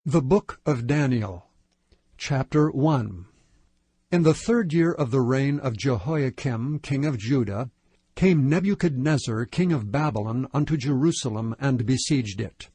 The Book of Daniel, Chapter 1. In the 3rd year of the reign of Jehoiakim king of Judah, came Nebuchadnezzar king of Babylon unto Jerusalem, and besieged it.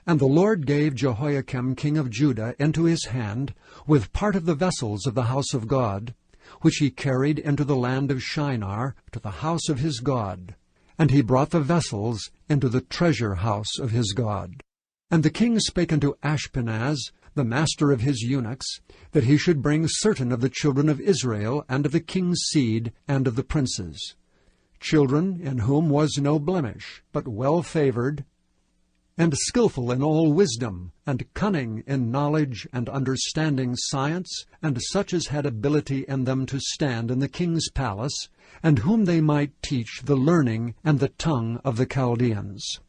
And the Lord gave Jehoiakim king of Judah into his hand, with part of the vessels of the house of God, which he carried into the land of Shinar, to the house of his God. And he brought the vessels into the treasure house of his God. And the king spake unto Ashpenaz, the master of his eunuchs, that he should bring certain of the children of Israel, and of the king's seed, and of the princes, children in whom was no blemish, but well-favored, and skillful in all wisdom, and cunning in knowledge and understanding science, and such as had ability in them to stand in the king's palace, and whom they might teach the learning and the tongue of the Chaldeans.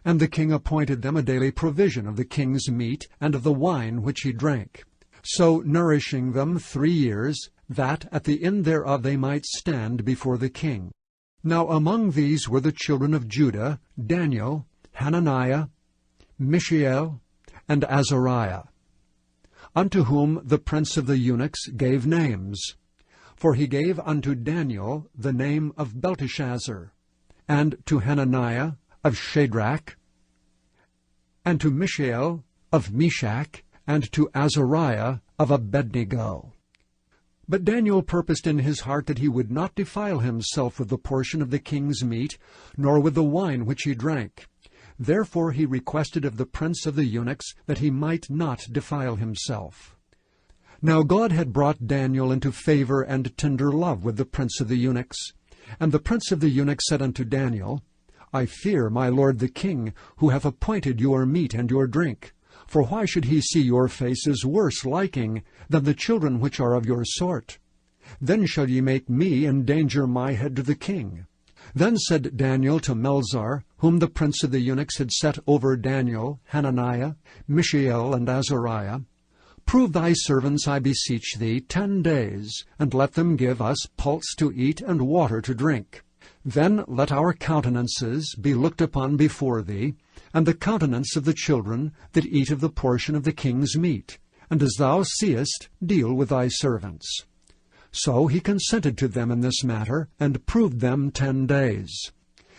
And the king appointed them a daily provision of the king's meat and of the wine which he drank, so nourishing them 3 years, that at the end thereof they might stand before the king. Now among these were the children of Judah, Daniel, Hananiah, Mishael, and Azariah, unto whom the prince of the eunuchs gave names. For he gave unto Daniel the name of Belteshazzar, and to Hananiah of Shadrach, and to Mishael of Meshach, and to Azariah of Abednego. But Daniel purposed in his heart that he would not defile himself with the portion of the king's meat, nor with the wine which he drank. Therefore he requested of the prince of the eunuchs that he might not defile himself. Now God had brought Daniel into favor and tender love with the prince of the eunuchs. And the prince of the eunuchs said unto Daniel, I fear my lord the king, who hath appointed your meat and your drink. For why should he see your faces worse liking than the children which are of your sort? Then shall ye make me endanger my head to the king. Then said Daniel to Melzar, whom the prince of the eunuchs had set over Daniel, Hananiah, Mishael, and Azariah, Prove thy servants, I beseech thee, 10 days, and let them give us pulse to eat and water to drink. Then let our countenances be looked upon before thee, and the countenance of the children that eat of the portion of the king's meat, and as thou seest, deal with thy servants. So he consented to them in this matter, and proved them 10 days.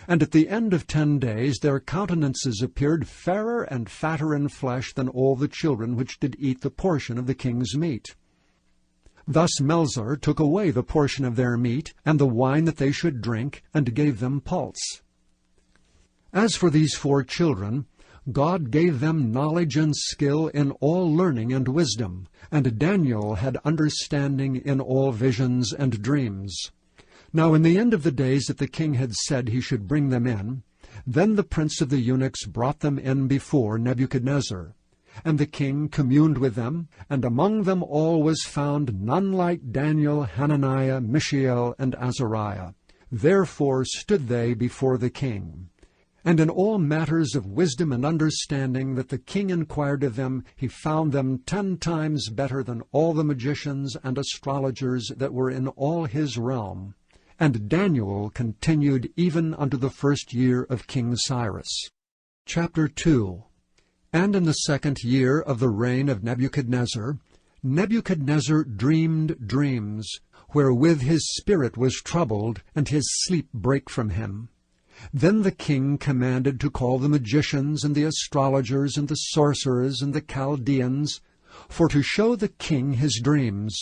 And at the end of 10 days their countenances appeared fairer and fatter in flesh than all the children which did eat the portion of the king's meat. Thus Melzar took away the portion of their meat, and the wine that they should drink, and gave them pulse. As for these 4 children, God gave them knowledge and skill in all learning and wisdom, and Daniel had understanding in all visions and dreams. Now in the end of the days that the king had said he should bring them in, then the prince of the eunuchs brought them in before Nebuchadnezzar. And the king communed with them, and among them all was found none like Daniel, Hananiah, Mishael, and Azariah. Therefore stood they before the king. And in all matters of wisdom and understanding that the king inquired of them, he found them 10 times better than all the magicians and astrologers that were in all his realm. And Daniel continued even unto the 1st year of King Cyrus. Chapter 2. And in the 2nd year of the reign of Nebuchadnezzar, Nebuchadnezzar dreamed dreams, wherewith his spirit was troubled, and his sleep brake from him. Then the king commanded to call the magicians, and the astrologers, and the sorcerers, and the Chaldeans, for to show the king his dreams.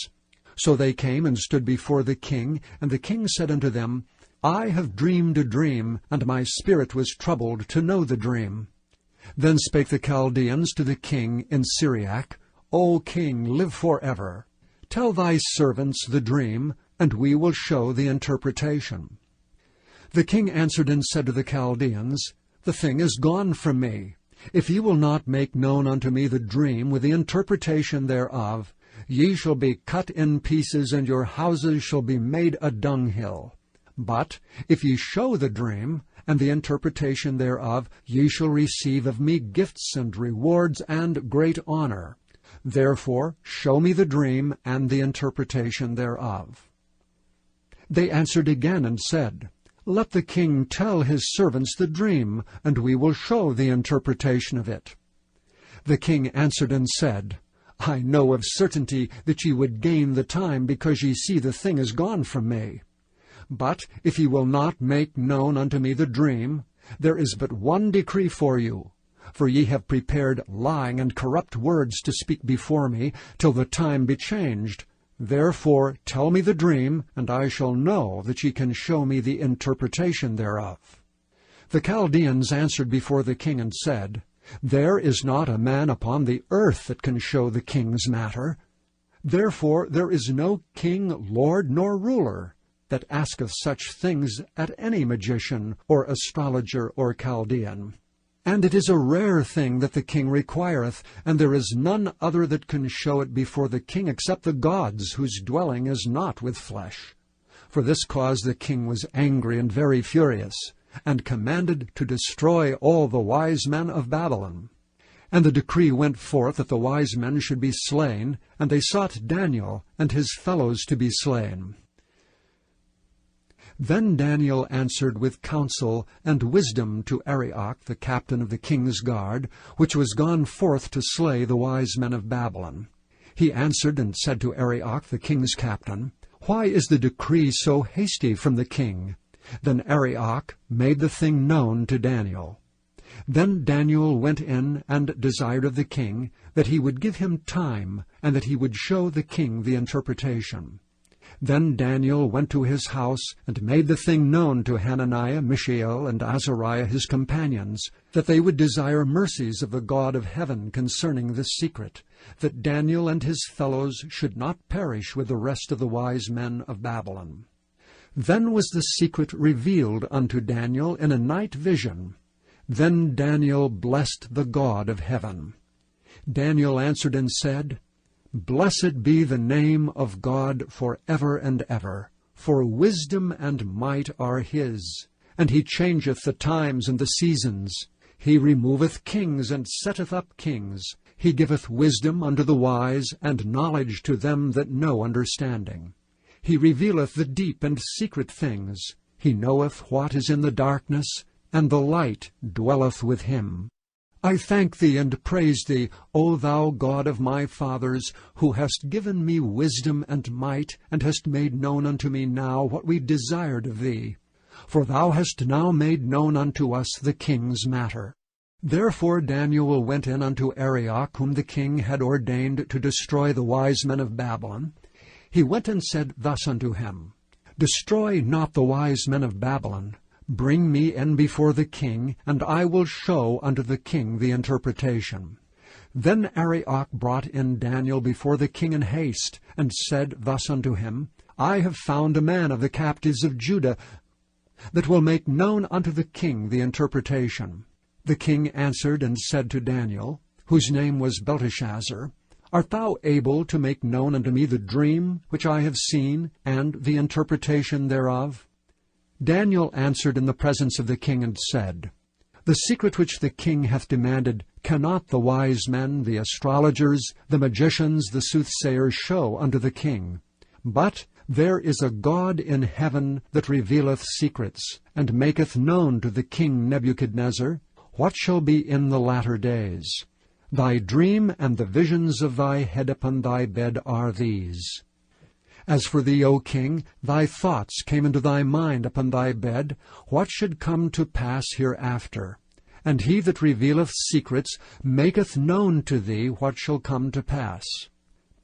So they came and stood before the king, and the king said unto them, I have dreamed a dream, and my spirit was troubled to know the dream. Then spake the Chaldeans to the king in Syriac, O king, live forever. Tell thy servants the dream, and we will show the interpretation. The king answered and said to the Chaldeans, The thing is gone from me. If ye will not make known unto me the dream with the interpretation thereof, ye shall be cut in pieces, and your houses shall be made a dunghill. But if ye show the dream, and the interpretation thereof, ye shall receive of me gifts and rewards and great honor. Therefore show me the dream and the interpretation thereof. They answered again and said, Let the king tell his servants the dream, and we will show the interpretation of it. The king answered and said, I know of certainty that ye would gain the time, because ye see the thing is gone from me. But if ye will not make known unto me the dream, there is but one decree for you. For ye have prepared lying and corrupt words to speak before me, till the time be changed. Therefore tell me the dream, and I shall know that ye can show me the interpretation thereof. The Chaldeans answered before the king and said, There is not a man upon the earth that can show the king's matter. Therefore there is no king, lord, nor ruler that asketh such things at any magician, or astrologer, or Chaldean. And it is a rare thing that the king requireth, and there is none other that can show it before the king except the gods, whose dwelling is not with flesh. For this cause the king was angry and very furious, and commanded to destroy all the wise men of Babylon. And the decree went forth that the wise men should be slain, and they sought Daniel and his fellows to be slain. Then Daniel answered with counsel and wisdom to Arioch, the captain of the king's guard, which was gone forth to slay the wise men of Babylon. He answered and said to Arioch, the king's captain, Why is the decree so hasty from the king? Then Arioch made the thing known to Daniel. Then Daniel went in and desired of the king that he would give him time, and that he would show the king the interpretation. Then Daniel went to his house, and made the thing known to Hananiah, Mishael, and Azariah his companions, that they would desire mercies of the God of heaven concerning this secret, that Daniel and his fellows should not perish with the rest of the wise men of Babylon. Then was the secret revealed unto Daniel in a night vision. Then Daniel blessed the God of heaven. Daniel answered and said, Blessed be the name of God for ever and ever, for wisdom and might are his. And he changeth the times and the seasons. He removeth kings and setteth up kings. He giveth wisdom unto the wise, and knowledge to them that know understanding. He revealeth the deep and secret things. He knoweth what is in the darkness, and the light dwelleth with him. I thank thee and praise thee, O thou God of my fathers, who hast given me wisdom and might, and hast made known unto me now what we desired of thee. For thou hast now made known unto us the king's matter. Therefore Daniel went in unto Arioch, whom the king had ordained to destroy the wise men of Babylon. He went and said thus unto him, Destroy not the wise men of Babylon. Bring me in before the king, and I will show unto the king the interpretation. Then Arioch brought in Daniel before the king in haste, and said thus unto him, I have found a man of the captives of Judah, that will make known unto the king the interpretation. The king answered and said to Daniel, whose name was Belteshazzar, Art thou able to make known unto me the dream which I have seen, and the interpretation thereof? Daniel answered in the presence of the king and said, The secret which the king hath demanded cannot the wise men, the astrologers, the magicians, the soothsayers show unto the king. But there is a God in heaven that revealeth secrets, and maketh known to the king Nebuchadnezzar what shall be in the latter days. Thy dream and the visions of thy head upon thy bed are these. As for thee, O king, thy thoughts came into thy mind upon thy bed, what should come to pass hereafter. And he that revealeth secrets maketh known to thee what shall come to pass.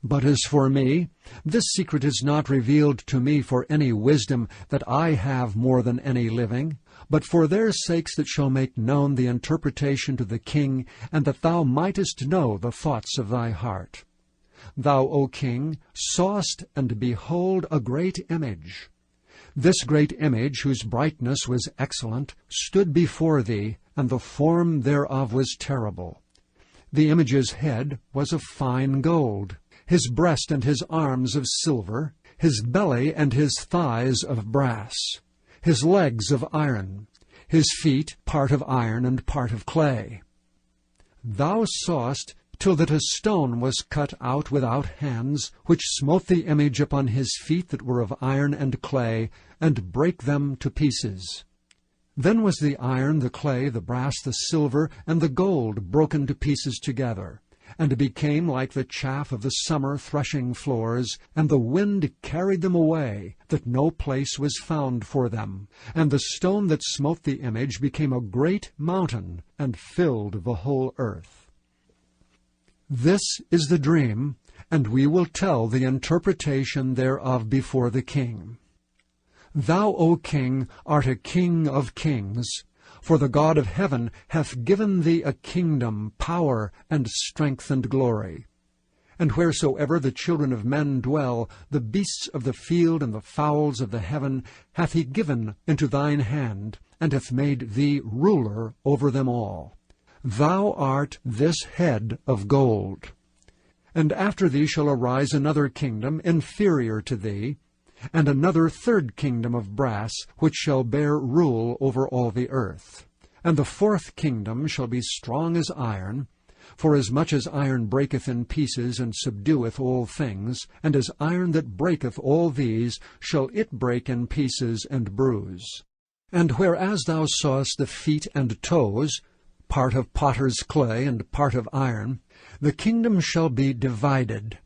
But as for me, this secret is not revealed to me for any wisdom that I have more than any living, but for their sakes that shall make known the interpretation to the king, and that thou mightest know the thoughts of thy heart. Thou, O king, sawest, and behold, a great image. This great image, whose brightness was excellent, stood before thee, and the form thereof was terrible. The image's head was of fine gold, his breast and his arms of silver, his belly and his thighs of brass, his legs of iron, his feet part of iron and part of clay. Thou sawest till that a stone was cut out without hands, which smote the image upon his feet that were of iron and clay, and brake them to pieces. Then was the iron, the clay, the brass, the silver, and the gold broken to pieces together, and became like the chaff of the summer threshing floors, and the wind carried them away, that no place was found for them. And the stone that smote the image became a great mountain, and filled the whole earth. This is the dream, and we will tell the interpretation thereof before the king. Thou, O king, art a king of kings, for the God of heaven hath given thee a kingdom, power, and strength, and glory. And wheresoever the children of men dwell, the beasts of the field and the fowls of the heaven hath he given into thine hand, and hath made thee ruler over them all. Thou art this head of gold. And after thee shall arise another kingdom inferior to thee, and another third kingdom of brass, which shall bear rule over all the earth. And the fourth kingdom shall be strong as iron, for as much as iron breaketh in pieces, and subdueth all things, and as iron that breaketh all these, shall it break in pieces and bruise. And whereas thou sawest the feet and toes, part of potter's clay and part of iron, the kingdom shall be divided.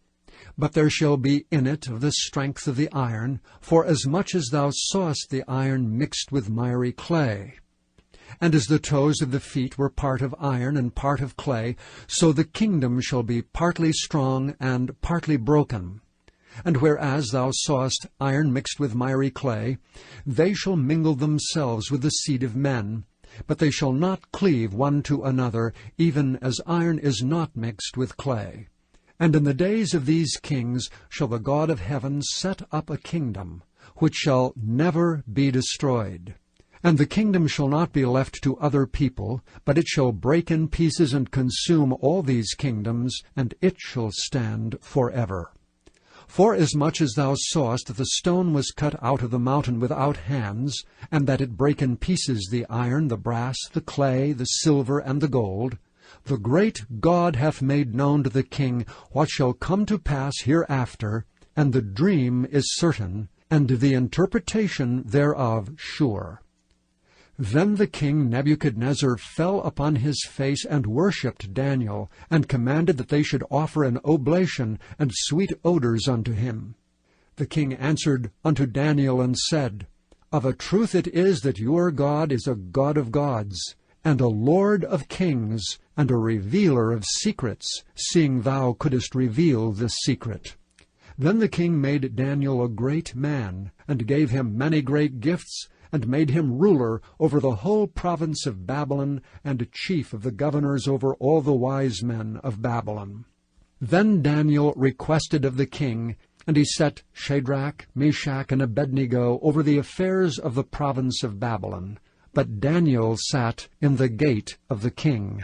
But there shall be in it of the strength of the iron, for as much as thou sawest the iron mixed with miry clay. And as the toes of the feet were part of iron and part of clay, so the kingdom shall be partly strong and partly broken. And whereas thou sawest iron mixed with miry clay, they shall mingle themselves with the seed of men, but they shall not cleave one to another, even as iron is not mixed with clay. And in the days of these kings shall the God of heaven set up a kingdom, which shall never be destroyed. And the kingdom shall not be left to other people, but it shall break in pieces and consume all these kingdoms, and it shall stand forever. Forasmuch as thou sawest that the stone was cut out of the mountain without hands, and that it brake in pieces the iron, the brass, the clay, the silver, and the gold, the great God hath made known to the king what shall come to pass hereafter, and the dream is certain, and the interpretation thereof sure. Then the king Nebuchadnezzar fell upon his face and worshipped Daniel, and commanded that they should offer an oblation and sweet odors unto him. The king answered unto Daniel and said, Of a truth it is that your God is a God of gods, and a Lord of kings, and a revealer of secrets, seeing thou couldest reveal this secret. Then the king made Daniel a great man, and gave him many great gifts, and made him ruler over the whole province of Babylon, and chief of the governors over all the wise men of Babylon. Then Daniel requested of the king, and he set Shadrach, Meshach, and Abednego over the affairs of the province of Babylon. But Daniel sat in the gate of the king.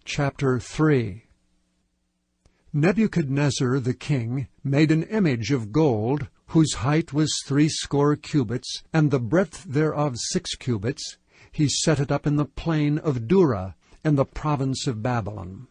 Chapter 3. Nebuchadnezzar the king made an image of gold, whose height was 60 cubits, and the breadth thereof 6 cubits. He set it up in the plain of Dura, in the province of Babylon.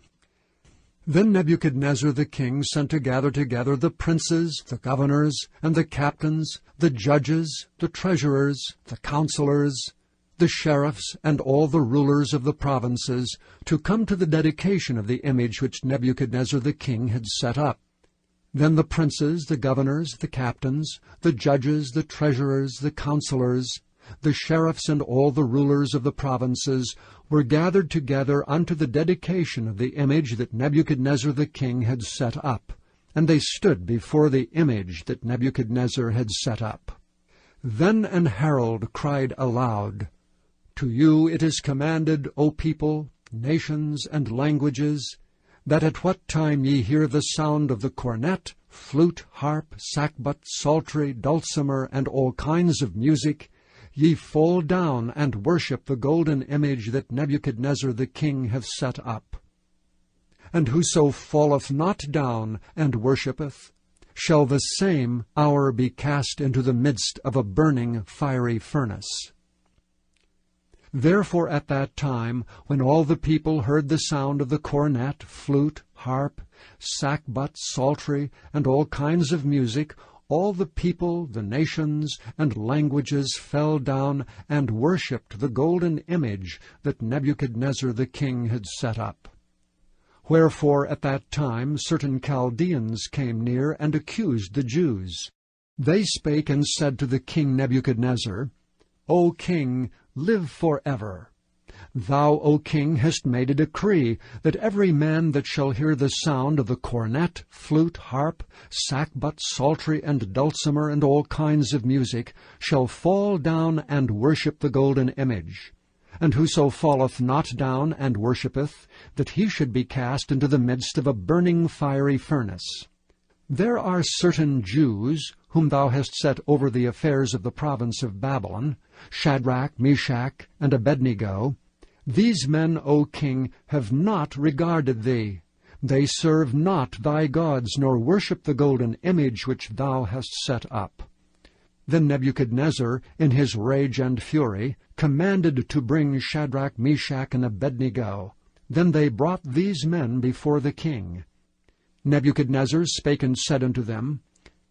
Then Nebuchadnezzar the king sent to gather together the princes, the governors, and the captains, the judges, the treasurers, the counselors, the sheriffs, and all the rulers of the provinces, to come to the dedication of the image which Nebuchadnezzar the king had set up. Then the princes, the governors, the captains, the judges, the treasurers, the counselors, the sheriffs, and all the rulers of the provinces were gathered together unto the dedication of the image that Nebuchadnezzar the king had set up. And they stood before the image that Nebuchadnezzar had set up. Then an herald cried aloud, To you it is commanded, O people, nations, and languages, that at what time ye hear the sound of the cornet, flute, harp, sackbut, psaltery, dulcimer, and all kinds of music, ye fall down and worship the golden image that Nebuchadnezzar the king hath set up. And whoso falleth not down and worshippeth, shall the same hour be cast into the midst of a burning fiery furnace. Therefore at that time, when all the people heard the sound of the cornet, flute, harp, sackbut, psaltery, and all kinds of music, all the people, the nations, and languages fell down and worshipped the golden image that Nebuchadnezzar the king had set up. Wherefore at that time certain Chaldeans came near and accused the Jews. They spake and said to the king Nebuchadnezzar, O king, live forever. Thou, O king, hast made a decree that every man that shall hear the sound of the cornet, flute, harp, sackbut, psaltery, and dulcimer, and all kinds of music, shall fall down and worship the golden image. And whoso falleth not down and worshippeth, that he should be cast into the midst of a burning fiery furnace. There are certain Jews, whom thou hast set over the affairs of the province of Babylon, Shadrach, Meshach, and Abednego. These men, O king, have not regarded thee. They serve not thy gods, nor worship the golden image which thou hast set up. Then Nebuchadnezzar, in his rage and fury, commanded to bring Shadrach, Meshach, and Abednego. Then they brought these men before the king. Nebuchadnezzar spake and said unto them,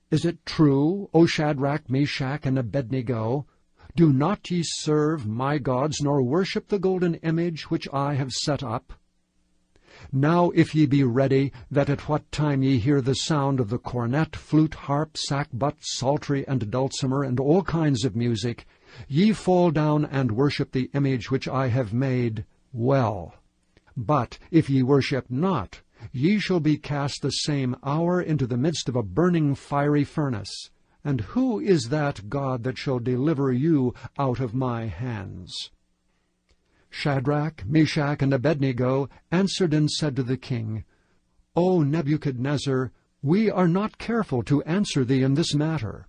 Is it true, O Shadrach, Meshach, and Abednego? Do not ye serve my gods, nor worship the golden image which I have set up? Now if ye be ready, that at what time ye hear the sound of the cornet, flute, harp, sackbut, psaltery, and dulcimer, and all kinds of music, ye fall down and worship the image which I have made, well. But if ye worship not, ye shall be cast the same hour into the midst of a burning fiery furnace. And who is that God that shall deliver you out of my hands? Shadrach, Meshach, and Abednego answered and said to the king, O Nebuchadnezzar, we are not careful to answer thee in this matter.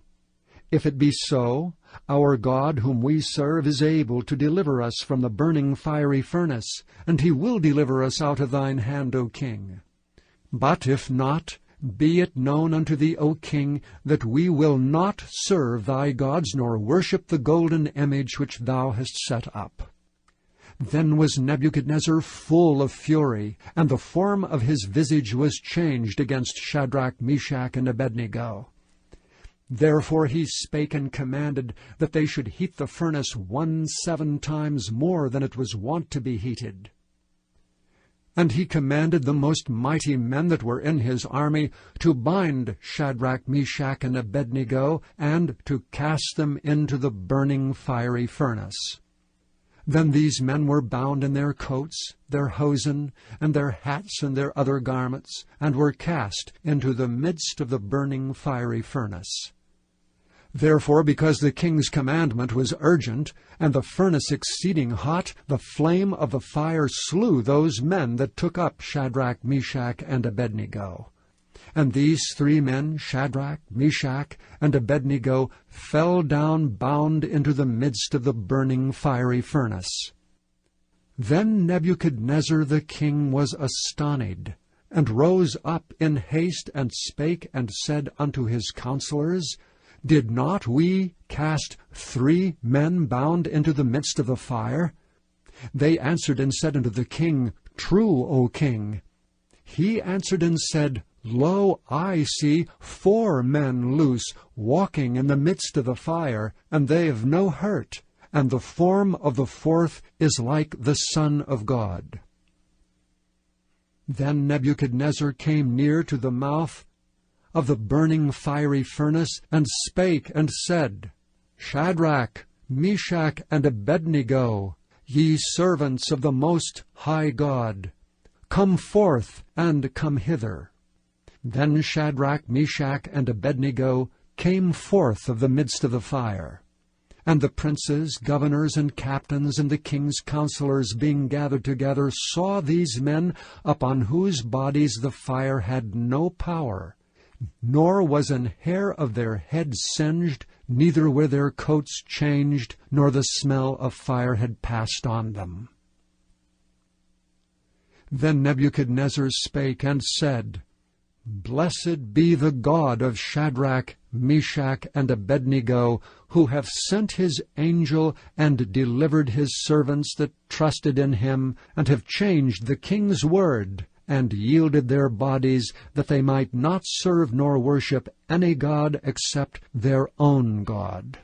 If it be so, our God whom we serve is able to deliver us from the burning fiery furnace, and he will deliver us out of thine hand, O king. But if not, be it known unto thee, O king, that we will not serve thy gods, nor worship the golden image which thou hast set up. Then was Nebuchadnezzar full of fury, and the form of his visage was changed against Shadrach, Meshach, and Abednego. Therefore he spake and commanded that they should heat the furnace 17 times more than it was wont to be heated. And he commanded the most mighty men that were in his army to bind Shadrach, Meshach, and Abednego, and to cast them into the burning fiery furnace. Then these men were bound in their coats, their hosen, and their hats, and their other garments, and were cast into the midst of the burning fiery furnace. Therefore, because the king's commandment was urgent, and the furnace exceeding hot, the flame of the fire slew those men that took up Shadrach, Meshach, and Abednego. And these 3 men, Shadrach, Meshach, and Abednego, fell down bound into the midst of the burning fiery furnace. Then Nebuchadnezzar the king was astonied, and rose up in haste, and spake and said unto his counselors, Did not we cast 3 men bound into the midst of the fire? They answered and said unto the king, True, O king. He answered and said, Lo, I see 4 men loose, walking in the midst of the fire, and they have no hurt, and the form of the 4th is like the Son of God. Then Nebuchadnezzar came near to the mouth of the burning fiery furnace, and spake and said, Shadrach, Meshach, and Abednego, ye servants of the Most High God, come forth and come hither. Then Shadrach, Meshach, and Abednego came forth of the midst of the fire. And the princes, governors, and captains, and the king's counselors, being gathered together, saw these men, upon whose bodies the fire had no power, nor was an hair of their head singed, neither were their coats changed, nor the smell of fire had passed on them. Then Nebuchadnezzar spake and said, Blessed be the God of Shadrach, Meshach, and Abednego, who hath sent his angel and delivered his servants that trusted in him, and have changed the king's word, and yielded their bodies, that they might not serve nor worship any god except their own God.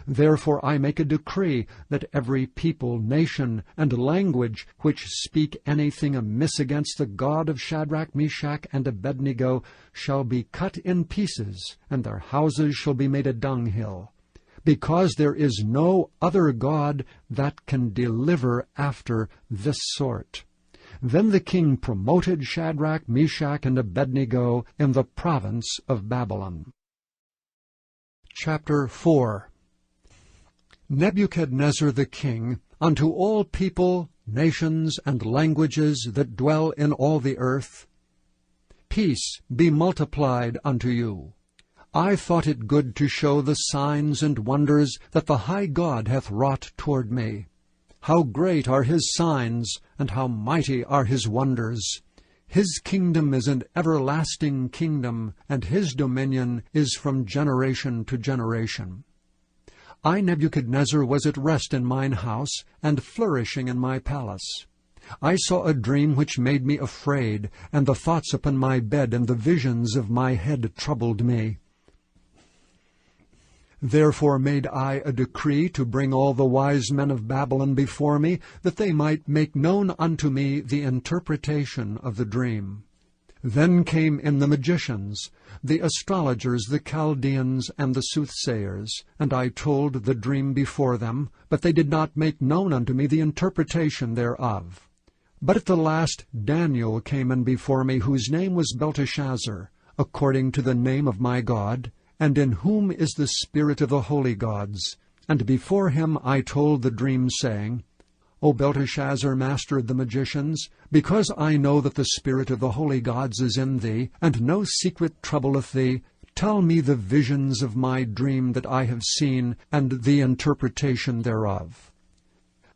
Therefore I make a decree that every people, nation, and language which speak anything amiss against the God of Shadrach, Meshach, and Abednego shall be cut in pieces, and their houses shall be made a dunghill, because there is no other God that can deliver after this sort. Then the king promoted Shadrach, Meshach, and Abednego in the province of Babylon. Chapter 4. Nebuchadnezzar the king, unto all people, nations, and languages that dwell in all the earth, peace be multiplied unto you. I thought it good to show the signs and wonders that the high God hath wrought toward me. How great are his signs, and how mighty are his wonders! His kingdom is an everlasting kingdom, and his dominion is from generation to generation. I, Nebuchadnezzar, was at rest in mine house, and flourishing in my palace. I saw a dream which made me afraid, and the thoughts upon my bed and the visions of my head troubled me. Therefore made I a decree to bring all the wise men of Babylon before me, that they might make known unto me the interpretation of the dream. Then came in the magicians, the astrologers, the Chaldeans, and the soothsayers, and I told the dream before them, but they did not make known unto me the interpretation thereof. But at the last Daniel came in before me, whose name was Belteshazzar, according to the name of my God, and in whom is the spirit of the holy gods. And before him I told the dream, saying, O Belteshazzar, master of the magicians, because I know that the spirit of the holy gods is in thee, and no secret troubleth thee, tell me the visions of my dream that I have seen, and the interpretation thereof.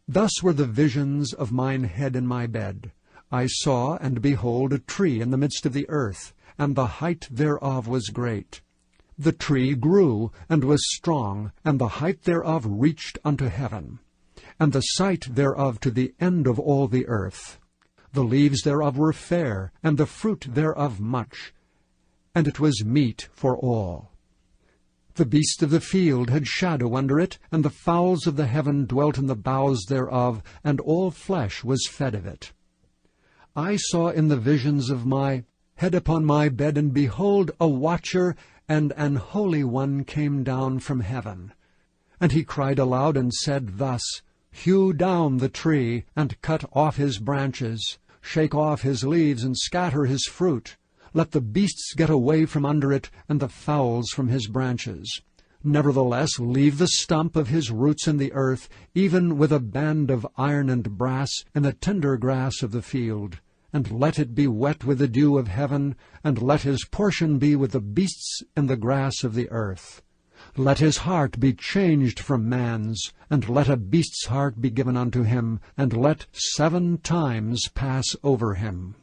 Thus were the visions of mine head in my bed. I saw, and behold, a tree in the midst of the earth, and the height thereof was great. The tree grew, and was strong, and the height thereof reached unto heaven, and the sight thereof to the end of all the earth. The leaves thereof were fair, and the fruit thereof much, and it was meat for all. The beasts of the field had shadow under it, and the fowls of the heaven dwelt in the boughs thereof, and all flesh was fed of it. I saw in the visions of my head upon my bed, and behold, a watcher and an holy one came down from heaven. And he cried aloud and said thus, Hew down the tree, and cut off his branches, shake off his leaves, and scatter his fruit. Let the beasts get away from under it, and the fowls from his branches. Nevertheless, leave the stump of his roots in the earth, even with a band of iron and brass, in the tender grass of the field. And let it be wet with the dew of heaven, and let his portion be with the beasts in the grass of the earth. Let his heart be changed from man's, and let a beast's heart be given unto him, and let 7 times pass over him.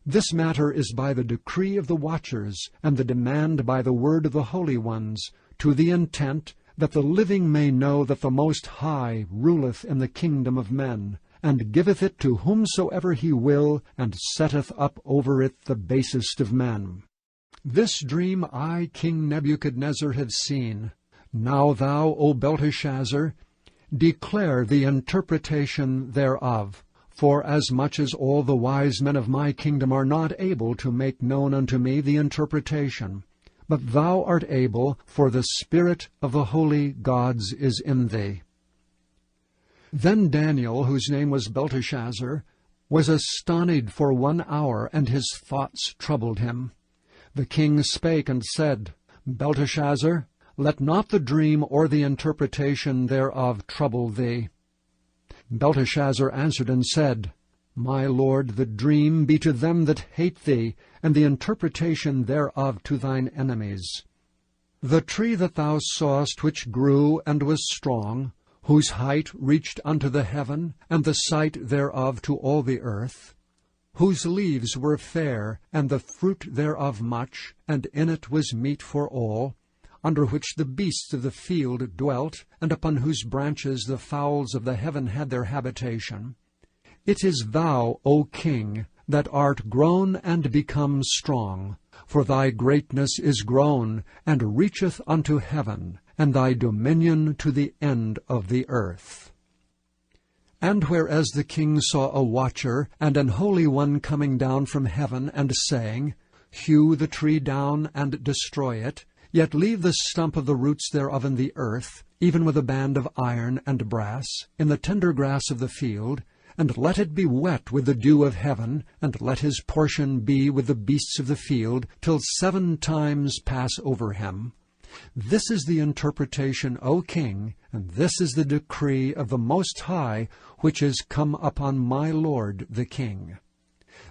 This matter is by the decree of the watchers, and the demand by the word of the holy ones, to the intent that the living may know that the Most High ruleth in the kingdom of men, and giveth it to whomsoever he will, and setteth up over it the basest of men. This dream I, King Nebuchadnezzar, have seen. Now thou, O Belteshazzar, declare the interpretation thereof, forasmuch as all the wise men of my kingdom are not able to make known unto me the interpretation. But thou art able, for the spirit of the holy gods is in thee. Then Daniel, whose name was Belteshazzar, was astonied for 1 hour, and his thoughts troubled him. The king spake and said, Belteshazzar, let not the dream or the interpretation thereof trouble thee. Belteshazzar answered and said, My lord, the dream be to them that hate thee, and the interpretation thereof to thine enemies. The tree that thou sawest, which grew and was strong, whose height reached unto the heaven, and the sight thereof to all the earth, whose leaves were fair, and the fruit thereof much, and in it was meat for all, under which the beasts of the field dwelt, and upon whose branches the fowls of the heaven had their habitation. It is thou, O king, that art grown and become strong. For thy greatness is grown, and reacheth unto heaven, and thy dominion to the end of the earth. And whereas the king saw a watcher and an holy one coming down from heaven, and saying, Hew the tree down and destroy it, yet leave the stump of the roots thereof in the earth, even with a band of iron and brass, in the tender grass of the field, and let it be wet with the dew of heaven, and let his portion be with the beasts of the field, till 7 times pass over him. This is the interpretation, O king, and this is the decree of the Most High, which is come upon my lord the king.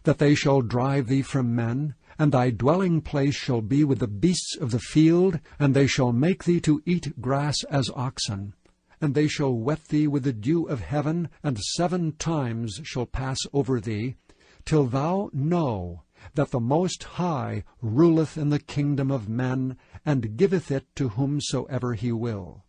That they shall drive thee from men, and thy dwelling place shall be with the beasts of the field, and they shall make thee to eat grass as oxen. And they shall wet thee with the dew of heaven, and 7 times shall pass over thee, till thou know that the Most High ruleth in the kingdom of men, and giveth it to whomsoever he will.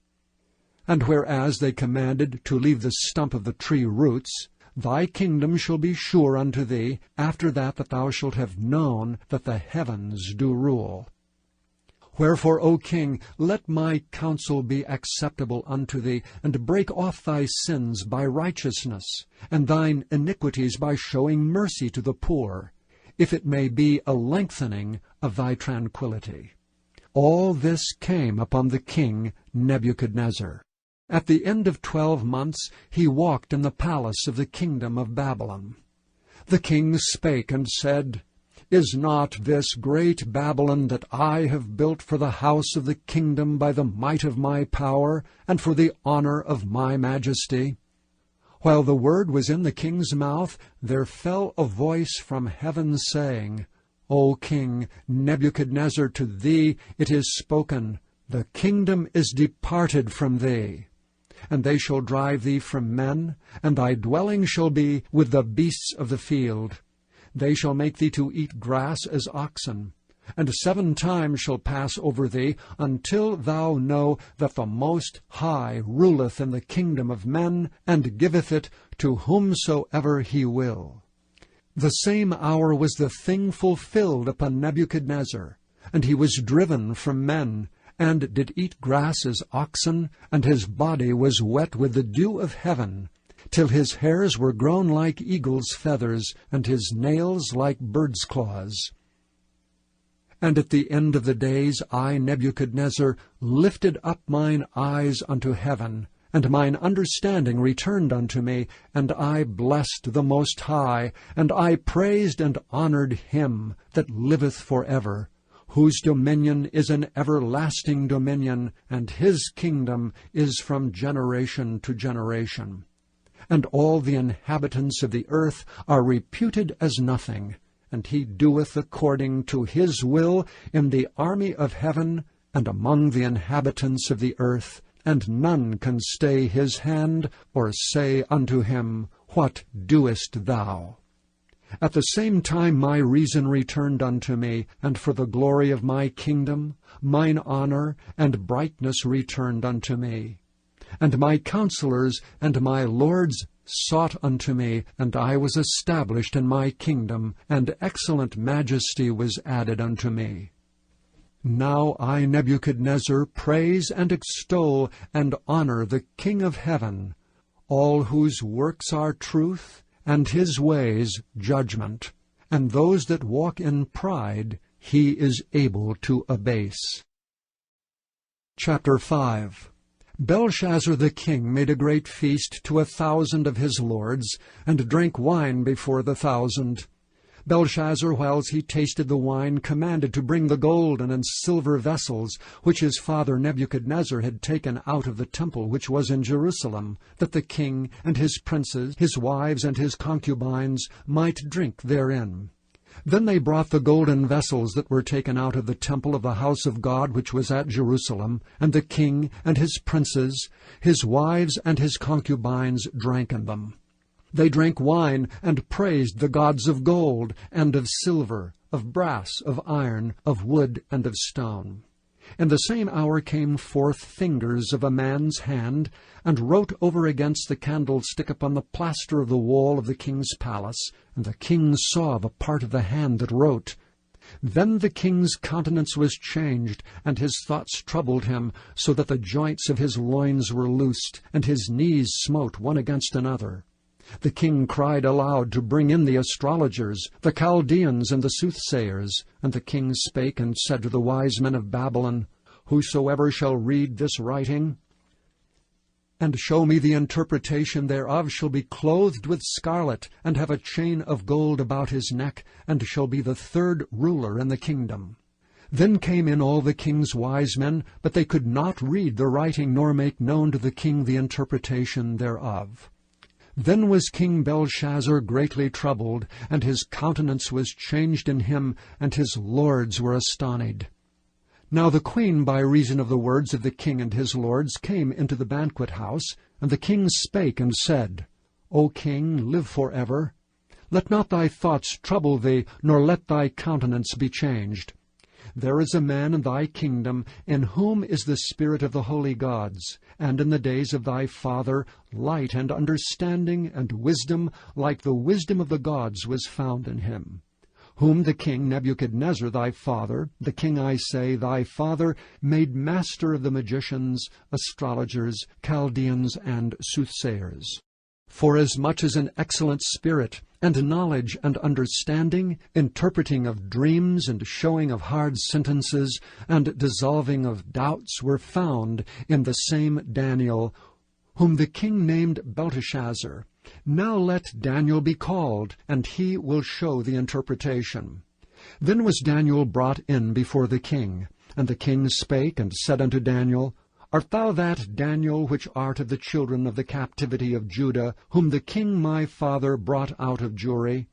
And whereas they commanded to leave the stump of the tree roots, thy kingdom shall be sure unto thee, after that thou shalt have known that the heavens do rule. Wherefore, O king, let my counsel be acceptable unto thee, and break off thy sins by righteousness, and thine iniquities by showing mercy to the poor, if it may be a lengthening of thy tranquillity. All this came upon the king Nebuchadnezzar. At the end of 12 months he walked in the palace of the kingdom of Babylon. The king spake and said, Is not this great Babylon that I have built for the house of the kingdom by the might of my power, and for the honor of my majesty? While the word was in the king's mouth, there fell a voice from heaven, saying, O king Nebuchadnezzar, to thee it is spoken, The kingdom is departed from thee. And they shall drive thee from men, and thy dwelling shall be with the beasts of the field. They shall make thee to eat grass as oxen, and 7 times shall pass over thee, until thou know that the Most High ruleth in the kingdom of men, and giveth it to whomsoever he will. The same hour was the thing fulfilled upon Nebuchadnezzar, and he was driven from men, and did eat grass as oxen, and his body was wet with the dew of heaven, till his hairs were grown like eagle's feathers, and his nails like bird's claws. And at the end of the days I, Nebuchadnezzar, lifted up mine eyes unto heaven, and mine understanding returned unto me, and I blessed the Most High, and I praised and honored him that liveth for ever, whose dominion is an everlasting dominion, and his kingdom is from generation to generation. And all the inhabitants of the earth are reputed as nothing, and he doeth according to his will in the army of heaven and among the inhabitants of the earth, and none can stay his hand, or say unto him, What doest thou? At the same time my reason returned unto me, and for the glory of my kingdom, mine honor and brightness returned unto me. And my counselors and my lords sought unto me, and I was established in my kingdom, and excellent majesty was added unto me. Now I, Nebuchadnezzar, praise and extol and honor the King of heaven, all whose works are truth, and his ways judgment, and those that walk in pride he is able to abase. Chapter 5. Belshazzar the king made a great feast to 1,000 of his lords, and drank wine before the 1,000. Belshazzar, whiles he tasted the wine, commanded to bring the golden and silver vessels, which his father Nebuchadnezzar had taken out of the temple which was in Jerusalem, that the king and his princes, his wives and his concubines, might drink therein. Then they brought the golden vessels that were taken out of the temple of the house of God which was at Jerusalem, and the king and his princes, his wives and his concubines drank in them. They drank wine, and praised the gods of gold, and of silver, of brass, of iron, of wood, and of stone. In the same hour came forth fingers of a man's hand, and wrote over against the candlestick upon the plaster of the wall of the king's palace, and the king saw the part of the hand that wrote. Then the king's countenance was changed, and his thoughts troubled him, so that the joints of his loins were loosed, and his knees smote one against another. The king cried aloud to bring in the astrologers, the Chaldeans, and the soothsayers. And the king spake and said to the wise men of Babylon, Whosoever shall read this writing, and show me the interpretation thereof, shall be clothed with scarlet, and have a chain of gold about his neck, and shall be the third ruler in the kingdom. Then came in all the king's wise men, but they could not read the writing, nor make known to the king the interpretation thereof. Then was King Belshazzar greatly troubled, and his countenance was changed in him, and his lords were astonied. Now the queen, by reason of the words of the king and his lords, came into the banquet house, and the king spake and said, O king, live forever. Let not thy thoughts trouble thee, nor let thy countenance be changed. There is a man in thy kingdom, in whom is the spirit of the holy gods, and in the days of thy father light and understanding and wisdom, like the wisdom of the gods, was found in him, whom the king Nebuchadnezzar thy father, the king, I say, thy father, made master of the magicians, astrologers, Chaldeans, and soothsayers. Forasmuch as an excellent spirit, and knowledge and understanding, interpreting of dreams, and showing of hard sentences, and dissolving of doubts were found in the same Daniel, whom the king named Belteshazzar. Now let Daniel be called, and he will show the interpretation. Then was Daniel brought in before the king, and the king spake and said unto Daniel, Art thou that Daniel which art of the children of the captivity of Judah, whom the king my father brought out of Jewry?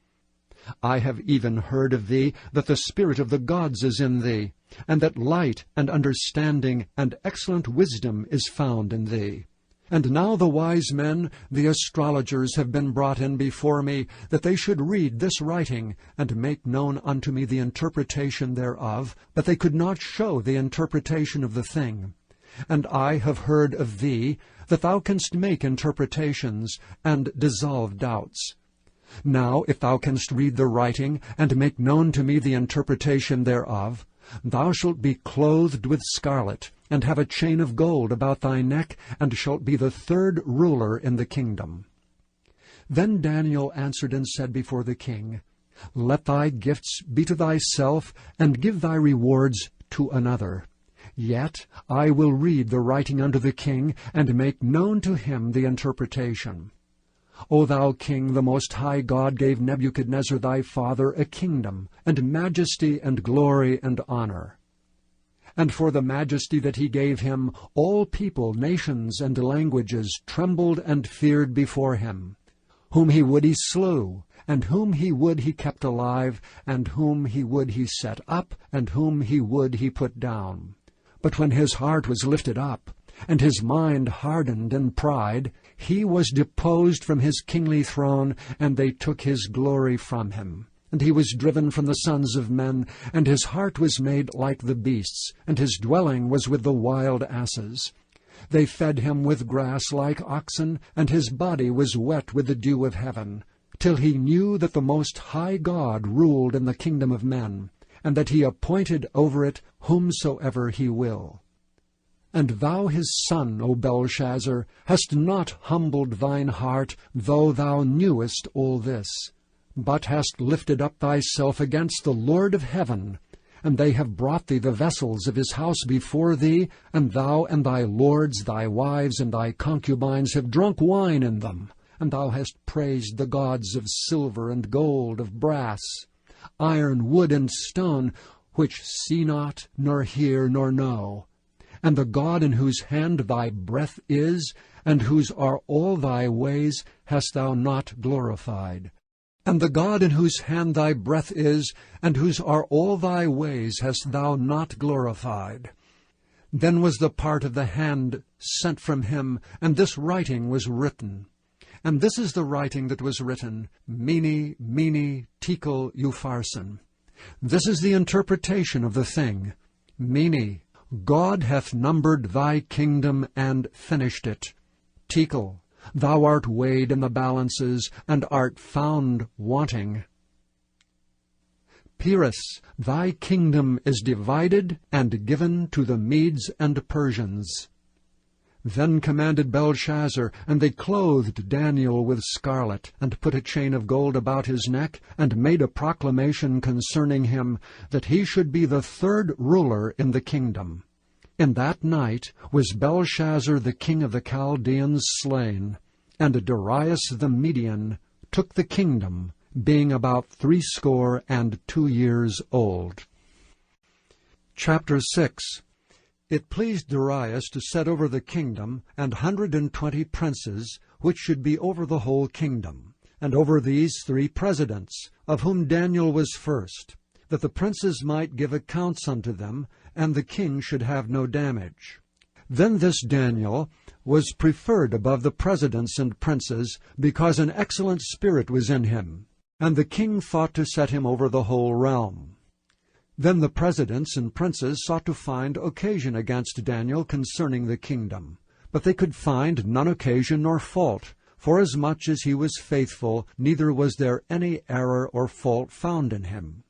I have even heard of thee that the spirit of the gods is in thee, and that light and understanding and excellent wisdom is found in thee. And now the wise men, the astrologers, have been brought in before me, that they should read this writing, and make known unto me the interpretation thereof, but they could not show the interpretation of the thing. And I have heard of thee, that thou canst make interpretations, and dissolve doubts. Now if thou canst read the writing, and make known to me the interpretation thereof, thou shalt be clothed with scarlet, and have a chain of gold about thy neck, and shalt be the third ruler in the kingdom. Then Daniel answered and said before the king, Let thy gifts be to thyself, and give thy rewards to another. Yet I will read the writing unto the king, and make known to him the interpretation. O thou king, the most high God gave Nebuchadnezzar thy father a kingdom, and majesty, and glory, and honor. And for the majesty that he gave him, all people, nations, and languages trembled and feared before him. Whom he would he slew, and whom he would he kept alive, and whom he would he set up, and whom he would he put down. But when his heart was lifted up, and his mind hardened in pride, he was deposed from his kingly throne, and they took his glory from him. And he was driven from the sons of men, and his heart was made like the beasts, and his dwelling was with the wild asses. They fed him with grass like oxen, and his body was wet with the dew of heaven, till he knew that the Most High God ruled in the kingdom of men, and that he appointed over it whomsoever he will. And thou his son, O Belshazzar, hast not humbled thine heart, though thou knewest all this, but hast lifted up thyself against the Lord of heaven. And they have brought thee the vessels of his house before thee, and thou and thy lords, thy wives, and thy concubines have drunk wine in them. And thou hast praised the gods of silver and gold, of brass, iron, wood, and stone, which see not, nor hear, nor know. And the God in whose hand thy breath is, and whose are all thy ways, hast thou not glorified. And the God in whose hand thy breath is, and whose are all thy ways, hast thou not glorified. Then was the part of the hand sent from him, and this writing was written. And this is the writing that was written, Mene, Mene, Tekel, Upharsin. This is the interpretation of the thing. Mene, God hath numbered thy kingdom and finished it. Tekel, thou art weighed in the balances, and art found wanting. Peres, thy kingdom is divided and given to the Medes and Persians. Then commanded Belshazzar, and they clothed Daniel with scarlet, and put a chain of gold about his neck, and made a proclamation concerning him, that he should be the third ruler in the kingdom. In that night was Belshazzar the king of the Chaldeans slain, and Darius the Median took the kingdom, being about 62 years old. Chapter 6. It pleased Darius to set over the kingdom 120 princes, which should be over the whole kingdom, and over these 3 presidents, of whom Daniel was first, that the princes might give accounts unto them, and the king should have no damage. Then this Daniel was preferred above the presidents and princes, because an excellent spirit was in him, and the king thought to set him over the whole realm. Then the presidents and princes sought to find occasion against Daniel concerning the kingdom. But they could find none occasion nor fault, forasmuch as he was faithful, neither was there any error or fault found in him.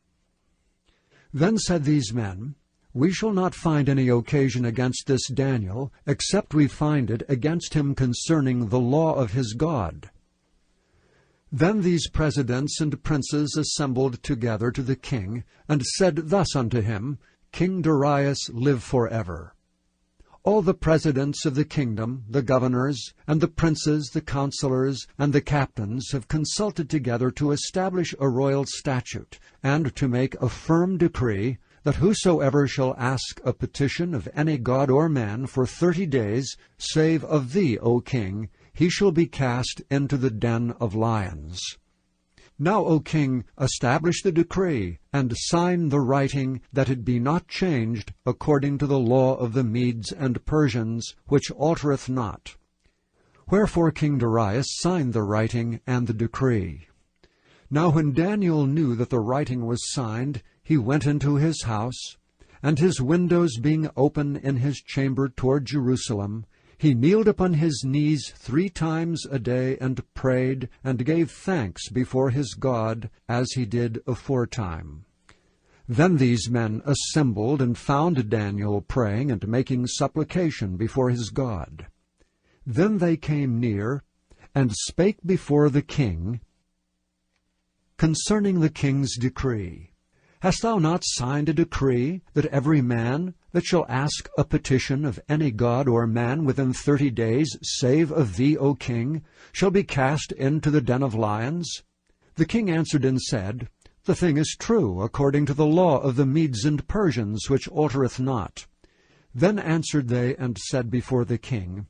Then said these men, We shall not find any occasion against this Daniel, except we find it against him concerning the law of his God. Then these presidents and princes assembled together to the king, and said thus unto him, King Darius, live forever. All the presidents of the kingdom, the governors, and the princes, the counselors, and the captains have consulted together to establish a royal statute, and to make a firm decree, that whosoever shall ask a petition of any god or man for 30 days, save of thee, O king, he shall be cast into the den of lions. Now, O king, establish the decree, and sign the writing, that it be not changed according to the law of the Medes and Persians, which altereth not. Wherefore King Darius signed the writing and the decree. Now when Daniel knew that the writing was signed, he went into his house, and his windows being open in his chamber toward Jerusalem, he kneeled upon his knees 3 times a day, and prayed, and gave thanks before his God, as he did aforetime. Then these men assembled, and found Daniel praying and making supplication before his God. Then they came near, and spake before the king concerning the king's decree. Hast thou not signed a decree, that every man that shall ask a petition of any god or man within 30 days, save of thee, O king, shall be cast into the den of lions? The king answered and said, The thing is true, according to the law of the Medes and Persians, which altereth not. Then answered they and said before the king,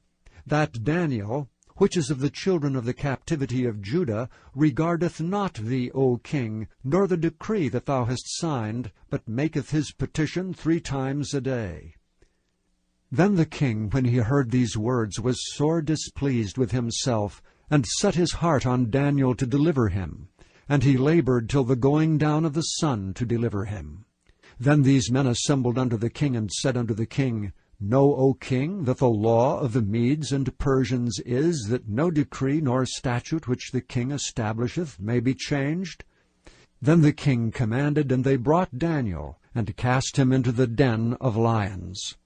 That Daniel, which is of the children of the captivity of Judah, regardeth not thee, O king, nor the decree that thou hast signed, but maketh his petition 3 times a day. Then the king, when he heard these words, was sore displeased with himself, and set his heart on Daniel to deliver him. And he labored till the going down of the sun to deliver him. Then these men assembled unto the king, and said unto the king, Know, O king, that the law of the Medes and Persians is, that no decree nor statute which the king establisheth may be changed. Then the king commanded, and they brought Daniel, and cast him into the den of lions.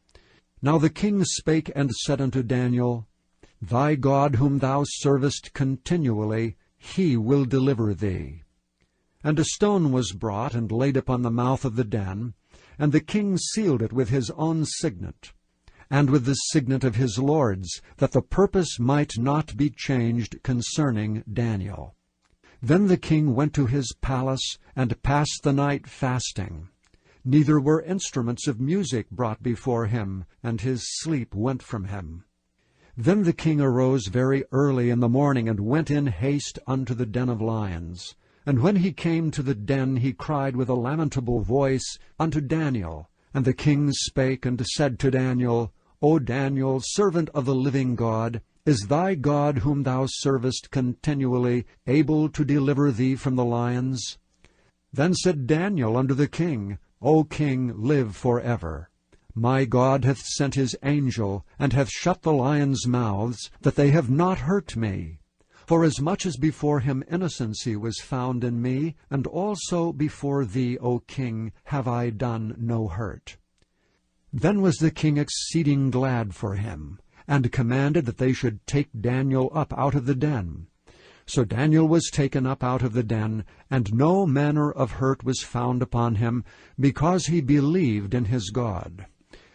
Now the king spake and said unto Daniel, Thy God whom thou servest continually, he will deliver thee. And a stone was brought, and laid upon the mouth of the den, and the king sealed it with his own signet, and with the signet of his lords, that the purpose might not be changed concerning Daniel. Then the king went to his palace, and passed the night fasting. Neither were instruments of music brought before him, and his sleep went from him. Then the king arose very early in the morning, and went in haste unto the den of lions. And when he came to the den, he cried with a lamentable voice unto Daniel. And the king spake and said to Daniel, O Daniel, servant of the living God, is thy God whom thou servest continually able to deliver thee from the lions? Then said Daniel unto the king, O king, live forever. My God hath sent his angel, and hath shut the lions' mouths, that they have not hurt me. Forasmuch as before him innocency was found in me, and also before thee, O king, have I done no hurt. Then was the king exceeding glad for him, and commanded that they should take Daniel up out of the den. So Daniel was taken up out of the den, and no manner of hurt was found upon him, because he believed in his God.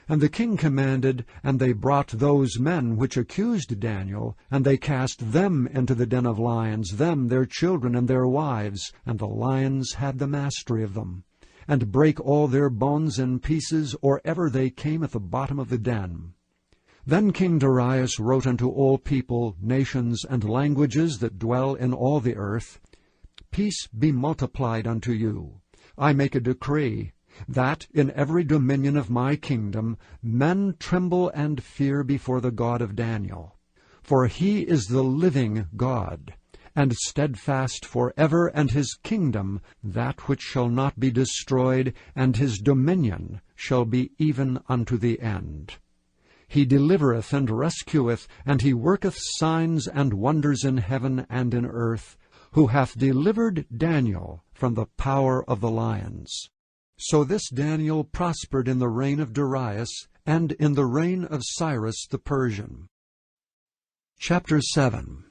And the king commanded, and they brought those men which accused Daniel, and they cast them into the den of lions, them, their children, and their wives, and the lions had the mastery of them, and brake all their bones in pieces, or ever they came at the bottom of the den. Then King Darius wrote unto all people, nations, and languages that dwell in all the earth, Peace be multiplied unto you. I make a decree, that in every dominion of my kingdom men tremble and fear before the God of Daniel. For he is the living God, and steadfast for ever, and his kingdom that which shall not be destroyed, and his dominion shall be even unto the end. He delivereth and rescueth, and he worketh signs and wonders in heaven and in earth, who hath delivered Daniel from the power of the lions. So this Daniel prospered in the reign of Darius, and in the reign of Cyrus the Persian. Chapter 7.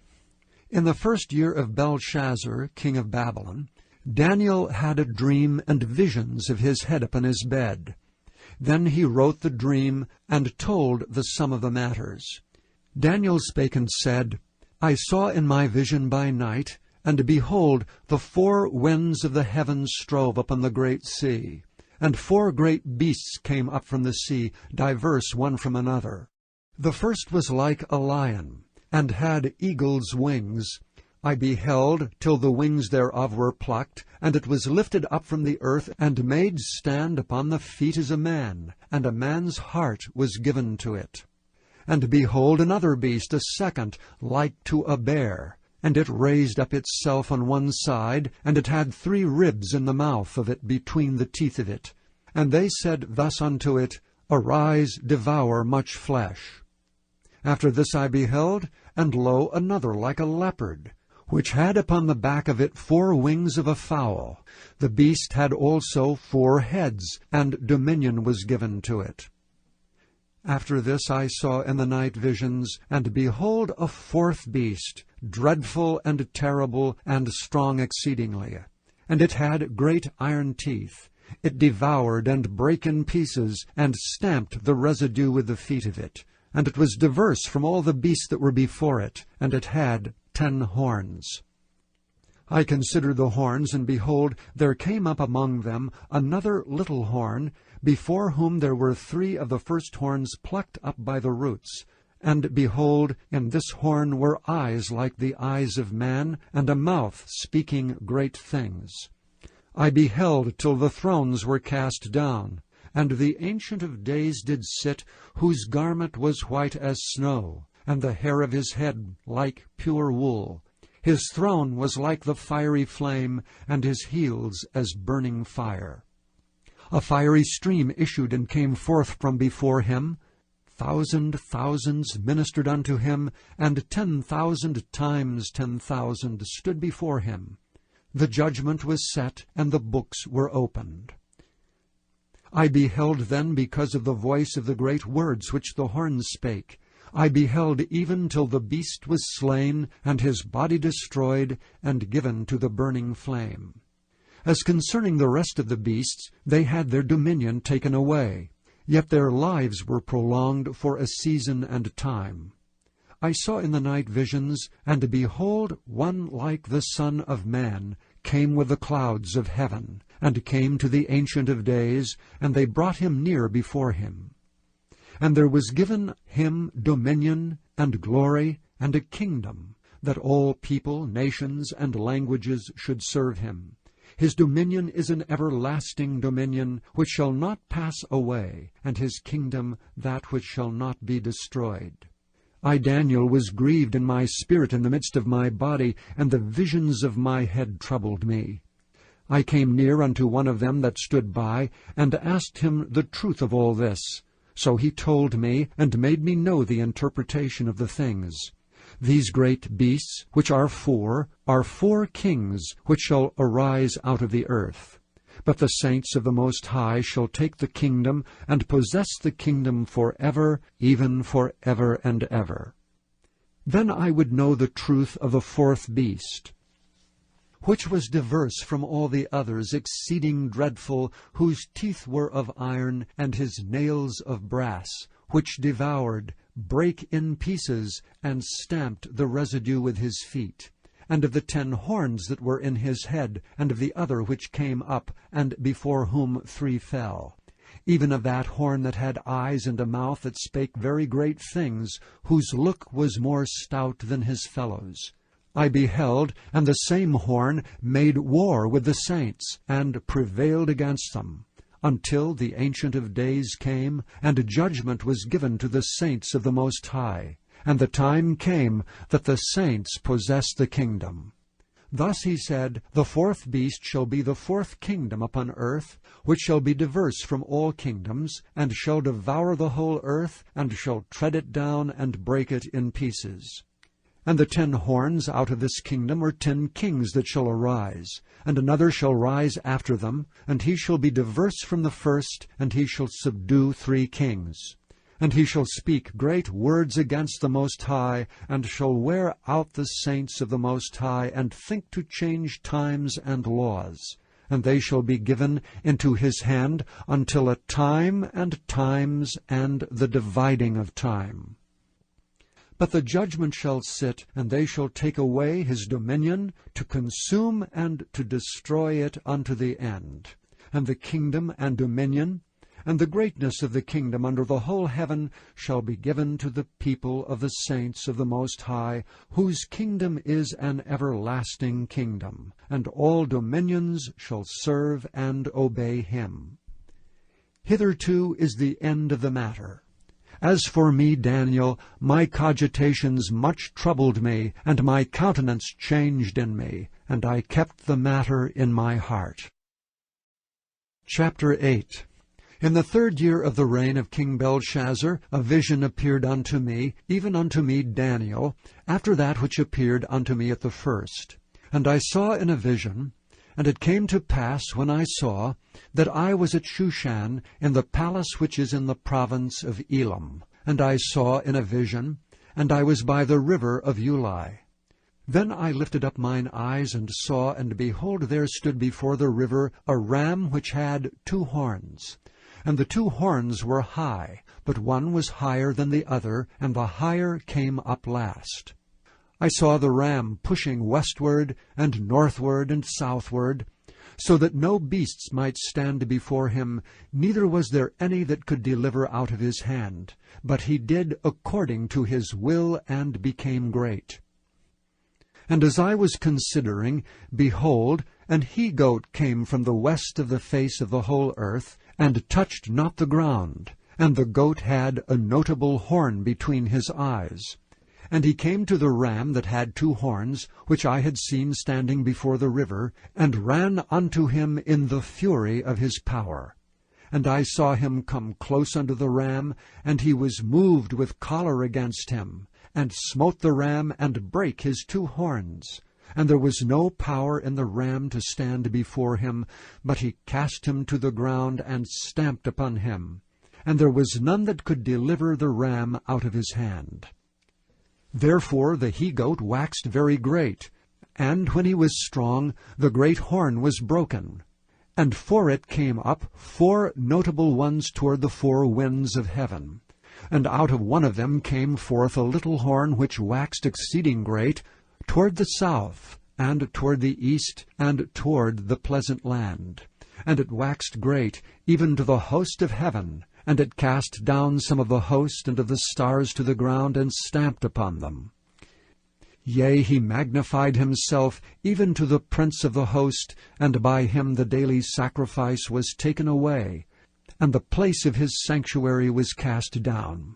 In the 1st year of Belshazzar, king of Babylon, Daniel had a dream and visions of his head upon his bed. Then he wrote the dream, and told the sum of the matters. Daniel spake and said, I saw in my vision by night, and behold, the 4 winds of the heavens strove upon the great sea. And 4 great beasts came up from the sea, diverse one from another. The first was like a lion, and had eagle's wings. I beheld till the wings thereof were plucked, and it was lifted up from the earth, and made stand upon the feet as a man, and a man's heart was given to it. And behold, another beast, a second, like to a bear. And it raised up itself on one side, and it had 3 ribs in the mouth of it between the teeth of it. And they said thus unto it, Arise, devour much flesh. After this I beheld, and lo, another like a leopard, which had upon the back of it 4 wings of a fowl. The beast had also 4 heads, and dominion was given to it. After this I saw in the night visions, and behold, a 4th beast, dreadful and terrible, and strong exceedingly. And it had great iron teeth. It devoured and brake in pieces, and stamped the residue with the feet of it. And it was diverse from all the beasts that were before it, and it had 10 horns. I considered the horns, and behold, there came up among them another little horn, before whom there were 3 of the first horns plucked up by the roots. And behold, in this horn were eyes like the eyes of man, and a mouth speaking great things. I beheld till the thrones were cast down, and the Ancient of Days did sit, whose garment was white as snow, and the hair of his head like pure wool. His throne was like the fiery flame, and his heels as burning fire. A fiery stream issued and came forth from before him. 1,000 thousands ministered unto him, and 10,000 times 10,000 stood before him. The judgment was set, and the books were opened. I beheld then because of the voice of the great words which the horns spake. I beheld even till the beast was slain, and his body destroyed, and given to the burning flame. As concerning the rest of the beasts, they had their dominion taken away, yet their lives were prolonged for a season and time. I saw in the night visions, and behold, one like the Son of Man came with the clouds of heaven, and came to the Ancient of Days, and they brought him near before him. And there was given him dominion, and glory, and a kingdom, that all people, nations, and languages should serve him. His dominion is an everlasting dominion, which shall not pass away, and his kingdom that which shall not be destroyed. I, Daniel, was grieved in my spirit in the midst of my body, and the visions of my head troubled me. I came near unto one of them that stood by, and asked him the truth of all this. So he told me, and made me know the interpretation of the things. These great beasts, which are four kings, which shall arise out of the earth. But the saints of the Most High shall take the kingdom, and possess the kingdom forever, even forever and ever. Then I would know the truth of the fourth beast, which was diverse from all the others, exceeding dreadful, whose teeth were of iron, and his nails of brass, which devoured, brake in pieces, and stamped the residue with his feet. And of the 10 horns that were in his head, and of the other which came up, and before whom 3 fell. Even of that horn that had eyes and a mouth that spake very great things, whose look was more stout than his fellows. I beheld, and the same horn made war with the saints, and prevailed against them, until the Ancient of Days came, and judgment was given to the saints of the Most High. And the time came that the saints possessed the kingdom. Thus he said, the fourth beast shall be the fourth kingdom upon earth, which shall be diverse from all kingdoms, and shall devour the whole earth, and shall tread it down, and break it in pieces. And the 10 horns out of this kingdom are 10 kings that shall arise, and another shall rise after them, and he shall be diverse from the first, and he shall subdue 3 kings. And he shall speak great words against the Most High, and shall wear out the saints of the Most High, and think to change times and laws. And they shall be given into his hand until a time and times and the dividing of time. But the judgment shall sit, and they shall take away his dominion, to consume and to destroy it unto the end. And the kingdom and dominion, and the greatness of the kingdom under the whole heaven shall be given to the people of the saints of the Most High, whose kingdom is an everlasting kingdom, and all dominions shall serve and obey him. Hitherto is the end of the matter. As for me, Daniel, my cogitations much troubled me, and my countenance changed in me, and I kept the matter in my heart. Chapter 8. In the 3rd year of the reign of King Belshazzar, a vision appeared unto me, even unto me Daniel, after that which appeared unto me at the first. And I saw in a vision, and it came to pass, when I saw, that I was at Shushan, in the palace which is in the province of Elam. And I saw in a vision, and I was by the river of Ulai. Then I lifted up mine eyes, and saw, and behold, there stood before the river a ram which had 2 horns. And the 2 horns were high, but one was higher than the other, and the higher came up last. I saw the ram pushing westward, and northward, and southward, so that no beasts might stand before him, neither was there any that could deliver out of his hand. But he did according to his will, and became great. And as I was considering, behold, an he-goat came from the west of the face of the whole earth, and touched not the ground. And the goat had a notable horn between his eyes. And he came to the ram that had 2 horns, which I had seen standing before the river, and ran unto him in the fury of his power. And I saw him come close unto the ram, and he was moved with choler against him, and smote the ram, and brake his 2 horns. And there was no power in the ram to stand before him, but he cast him to the ground, and stamped upon him. And there was none that could deliver the ram out of his hand. Therefore the he-goat waxed very great, and when he was strong, the great horn was broken. And for it came up 4 notable ones toward the 4 winds of heaven. And out of one of them came forth a little horn which waxed exceeding great, toward the south, and toward the east, and toward the pleasant land. And it waxed great, even to the host of heaven, and it cast down some of the host and of the stars to the ground, and stamped upon them. Yea, he magnified himself even to the prince of the host, and by him the daily sacrifice was taken away, and the place of his sanctuary was cast down.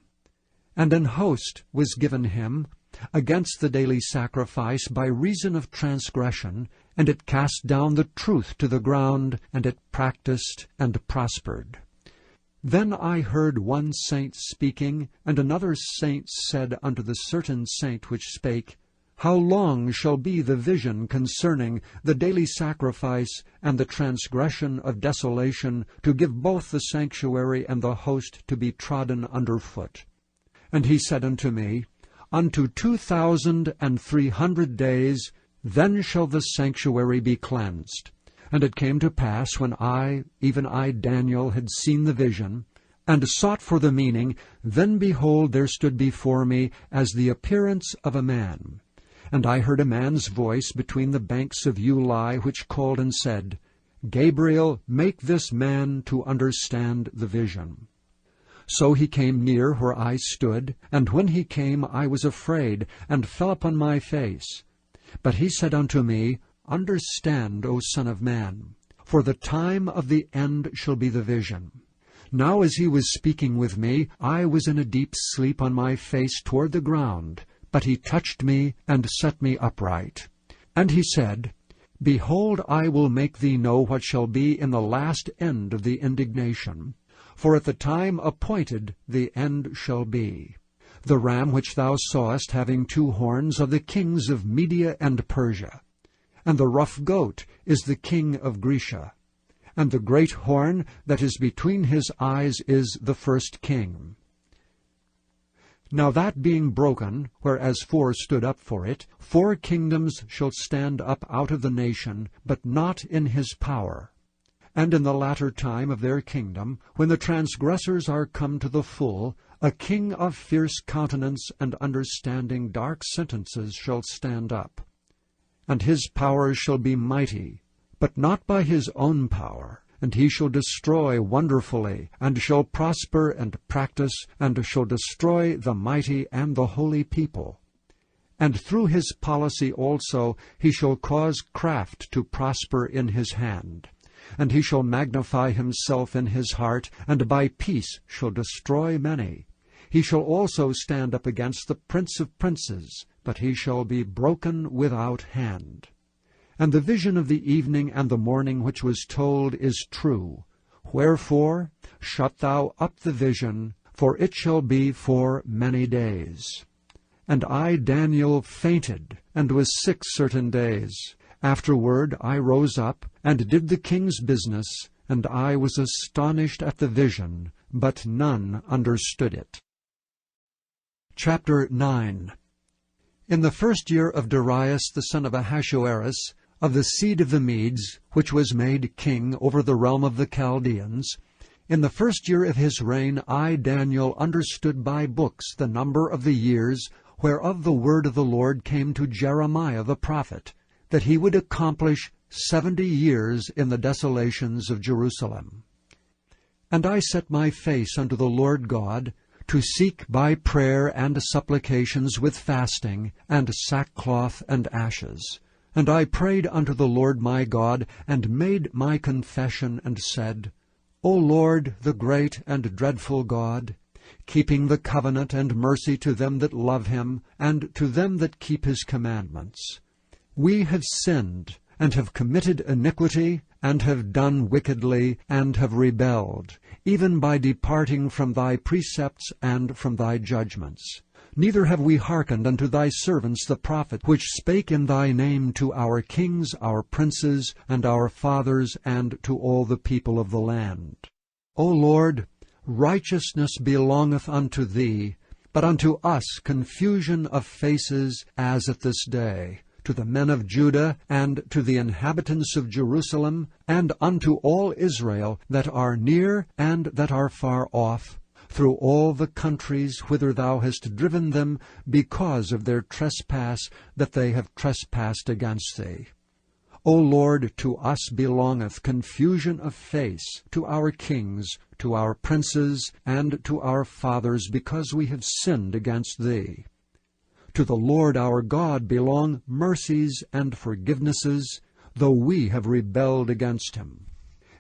And an host was given him against the daily sacrifice by reason of transgression, and it cast down the truth to the ground, and it practiced and prospered. Then I heard one saint speaking, and another saint said unto the certain saint which spake, How long shall be the vision concerning the daily sacrifice and the transgression of desolation, to give both the sanctuary and the host to be trodden under foot? And he said unto me, Unto 2,300 days, then shall the sanctuary be cleansed. And it came to pass, when I, even I Daniel, had seen the vision, and sought for the meaning, then behold, there stood before me as the appearance of a man. And I heard a man's voice between the banks of Ulai, which called and said, Gabriel, make this man to understand the vision. So he came near where I stood, and when he came I was afraid, and fell upon my face. But he said unto me, Understand, O Son of Man, for the time of the end shall be the vision. Now as he was speaking with me, I was in a deep sleep on my face toward the ground, but he touched me and set me upright. And he said, Behold, I will make thee know what shall be in the last end of the indignation. For at the time appointed the end shall be. The ram which thou sawest having 2 horns are the kings of Media and Persia. And the rough goat is the king of Grecia. And the great horn that is between his eyes is the first king. Now that being broken, whereas 4 stood up for it, 4 kingdoms shall stand up out of the nation, but not in his power. And in the latter time of their kingdom, when the transgressors are come to the full, a king of fierce countenance and understanding dark sentences shall stand up. And his power shall be mighty, but not by his own power. And he shall destroy wonderfully, and shall prosper and practice, and shall destroy the mighty and the holy people. And through his policy also he shall cause craft to prosper in his hand. And he shall magnify himself in his heart, and by peace shall destroy many. He shall also stand up against the Prince of princes, but he shall be broken without hand. And the vision of the evening and the morning which was told is true. Wherefore shut thou up the vision, for it shall be for many days. And I, Daniel, fainted, and was sick certain days. Afterward I rose up, and did the king's business, and I was astonished at the vision, but none understood it. Chapter 9. In the 1st year of Darius the son of Ahasuerus, of the seed of the Medes, which was made king over the realm of the Chaldeans, in the 1st year of his reign I, Daniel, understood by books the number of the years whereof the word of the Lord came to Jeremiah the prophet, that he would accomplish 70 years in the desolations of Jerusalem. And I set my face unto the Lord God, to seek by prayer and supplications with fasting, and sackcloth and ashes. And I prayed unto the Lord my God, and made my confession, and said, O Lord, the great and dreadful God, keeping the covenant and mercy to them that love him, and to them that keep his commandments. We have sinned, and have committed iniquity, and have done wickedly, and have rebelled, even by departing from thy precepts and from thy judgments. Neither have we hearkened unto thy servants the prophets, which spake in thy name to our kings, our princes, and our fathers, and to all the people of the land. O Lord, righteousness belongeth unto thee, but unto us confusion of faces as at this day, to the men of Judah, and to the inhabitants of Jerusalem, and unto all Israel that are near and that are far off, through all the countries whither thou hast driven them, because of their trespass that they have trespassed against thee. O Lord, to us belongeth confusion of face, to our kings, to our princes, and to our fathers, because we have sinned against thee. To the Lord our God belong mercies and forgivenesses, though we have rebelled against him.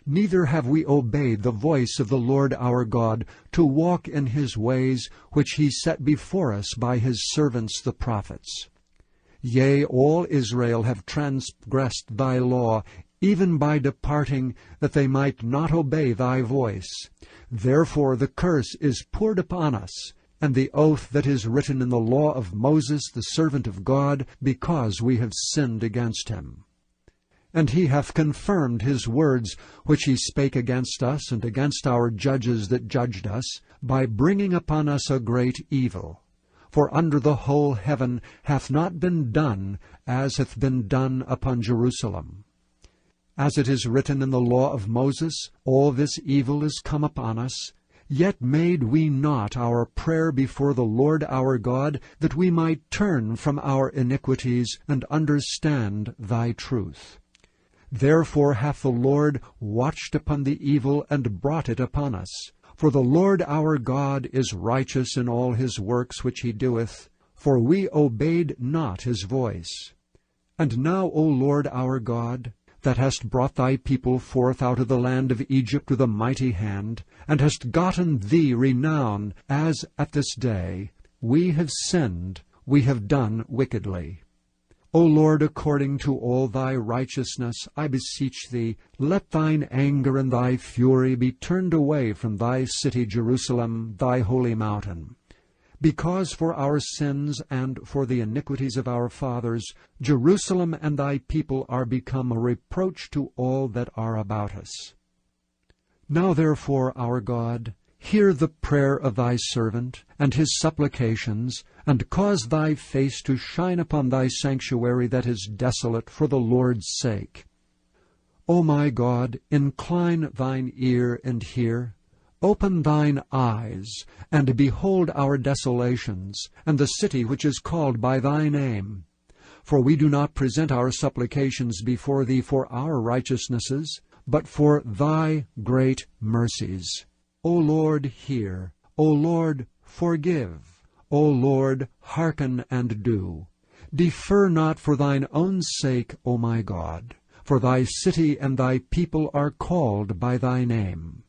Neither have we obeyed the voice of the Lord our God, to walk in his ways, which he set before us by his servants the prophets. Yea, all Israel have transgressed thy law, even by departing, that they might not obey thy voice. Therefore the curse is poured upon us, and the oath that is written in the law of Moses the servant of God, because we have sinned against him. And he hath confirmed his words which he spake against us, and against our judges that judged us, by bringing upon us a great evil. For under the whole heaven hath not been done as hath been done upon Jerusalem. As it is written in the law of Moses, all this evil is come upon us, yet made we not our prayer before the Lord our God, that we might turn from our iniquities and understand thy truth. Therefore hath the Lord watched upon the evil and brought it upon us. For the Lord our God is righteous in all his works which he doeth, for we obeyed not his voice. And now, O Lord our God, that hast brought thy people forth out of the land of Egypt with a mighty hand, and hast gotten thee renown, as at this day, we have sinned, we have done wickedly. O Lord, according to all thy righteousness, I beseech thee, let thine anger and thy fury be turned away from thy city Jerusalem, thy holy mountain. Because for our sins and for the iniquities of our fathers, Jerusalem and thy people are become a reproach to all that are about us. Now therefore, our God, hear the prayer of thy servant, and his supplications, and cause thy face to shine upon thy sanctuary that is desolate for the Lord's sake. O my God, incline thine ear and hear. Open thine eyes, and behold our desolations, and the city which is called by thy name. For we do not present our supplications before thee for our righteousnesses, but for thy great mercies. O Lord, hear. O Lord, forgive. O Lord, hearken and do. Defer not for thine own sake, O my God, for thy city and thy people are called by thy name.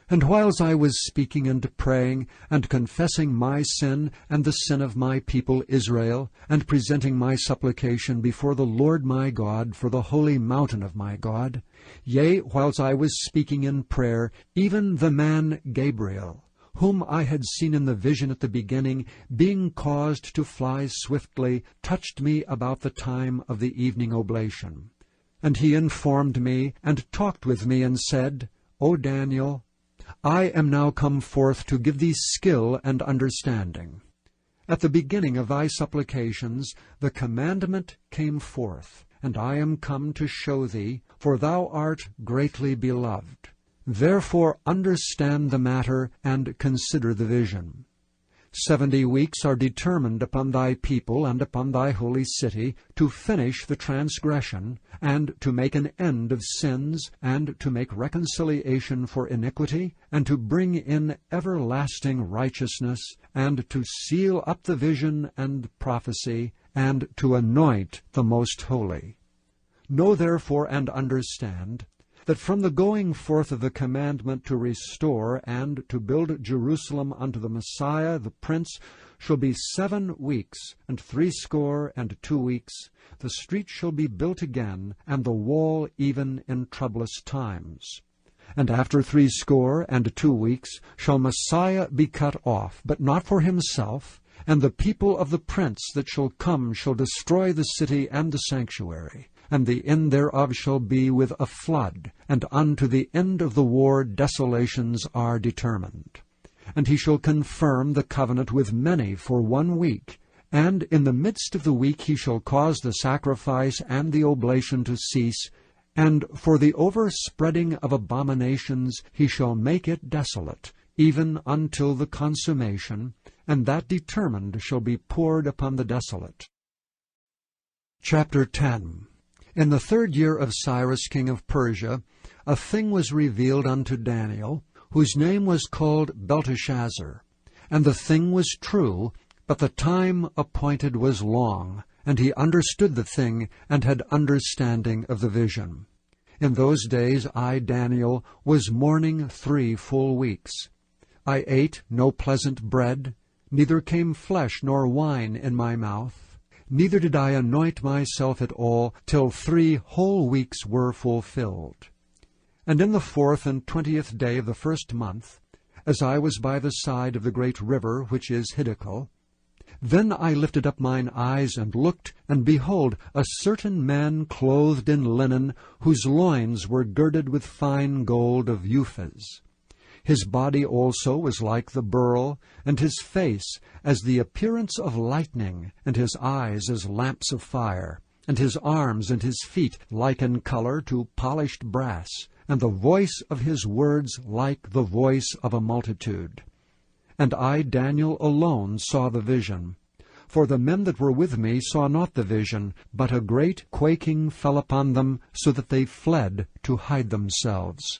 And whiles I was speaking and praying, and confessing my sin and the sin of my people Israel, and presenting my supplication before the Lord my God for the holy mountain of my God, yea, whiles I was speaking in prayer, even the man Gabriel, whom I had seen in the vision at the beginning, being caused to fly swiftly, touched me about the time of the evening oblation. And he informed me, and talked with me, and said, O Daniel, I am now come forth to give thee skill and understanding. At the beginning of thy supplications the commandment came forth, and I am come to show thee, for thou art greatly beloved. Therefore understand the matter, and consider the vision. 70 weeks are determined upon thy people and upon thy holy city, to finish the transgression, and to make an end of sins, and to make reconciliation for iniquity, and to bring in everlasting righteousness, and to seal up the vision and prophecy, and to anoint the most holy. Know therefore and understand, that from the going forth of the commandment to restore and to build Jerusalem unto the Messiah, the Prince, shall be 7 weeks, and 62 weeks. The street shall be built again, and the wall even in troublous times. And after 62 weeks shall Messiah be cut off, but not for himself, and the people of the Prince that shall come shall destroy the city and the sanctuary. And the end thereof shall be with a flood, and unto the end of the war desolations are determined. And he shall confirm the covenant with many for 1 week, and in the midst of the week he shall cause the sacrifice and the oblation to cease, and for the overspreading of abominations he shall make it desolate, even until the consummation, and that determined shall be poured upon the desolate. Chapter 10. In the 3rd year of Cyrus king of Persia, a thing was revealed unto Daniel, whose name was called Belteshazzar. And the thing was true, but the time appointed was long, and he understood the thing, and had understanding of the vision. In those days I, Daniel, was mourning 3 full weeks. I ate no pleasant bread, neither came flesh nor wine in my mouth. Neither did I anoint myself at all, till 3 whole weeks were fulfilled. And in the 4th and 20th day of the 1st month, as I was by the side of the great river which is Hiddekel, then I lifted up mine eyes and looked, and behold, a certain man clothed in linen, whose loins were girded with fine gold of Uphaz. His body also was like the beryl, and his face as the appearance of lightning, and his eyes as lamps of fire, and his arms and his feet like in color to polished brass, and the voice of his words like the voice of a multitude. And I, Daniel, alone saw the vision. For the men that were with me saw not the vision, but a great quaking fell upon them, so that they fled to hide themselves.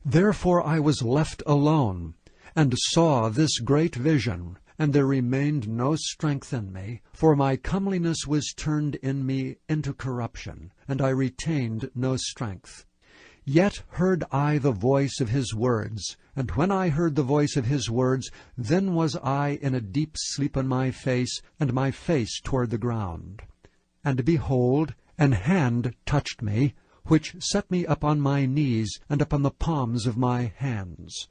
Therefore I was left alone, and saw this great vision, and there remained no strength in me, for my comeliness was turned in me into corruption, and I retained no strength. Yet heard I the voice of his words, and when I heard the voice of his words, then was I in a deep sleep on my face, and my face toward the ground. And behold, an hand touched me, which set me up on my knees, and upon the palms of my hands.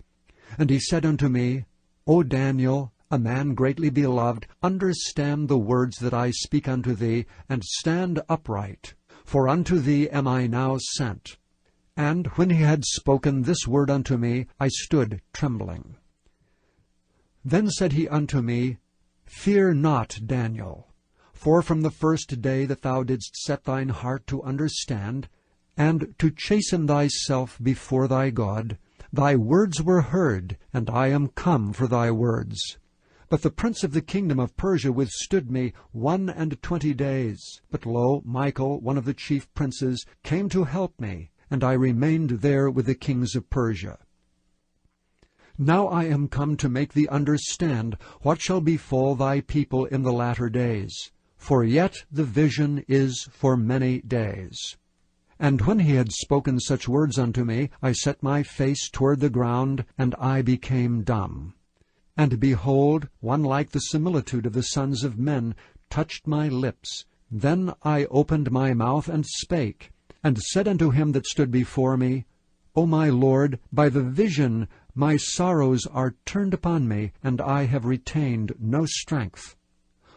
And he said unto me, O Daniel, a man greatly beloved, understand the words that I speak unto thee, and stand upright, for unto thee am I now sent. And when he had spoken this word unto me, I stood trembling. Then said he unto me, Fear not, Daniel, for from the first day that thou didst set thine heart to understand, and to chasten thyself before thy God, thy words were heard, and I am come for thy words. But the prince of the kingdom of Persia withstood me 21 days. But lo, Michael, one of the chief princes, came to help me, and I remained there with the kings of Persia. Now I am come to make thee understand what shall befall thy people in the latter days. For yet the vision is for many days. And when he had spoken such words unto me, I set my face toward the ground, and I became dumb. And behold, one like the similitude of the sons of men touched my lips. Then I opened my mouth and spake, and said unto him that stood before me, O my Lord, by the vision my sorrows are turned upon me, and I have retained no strength.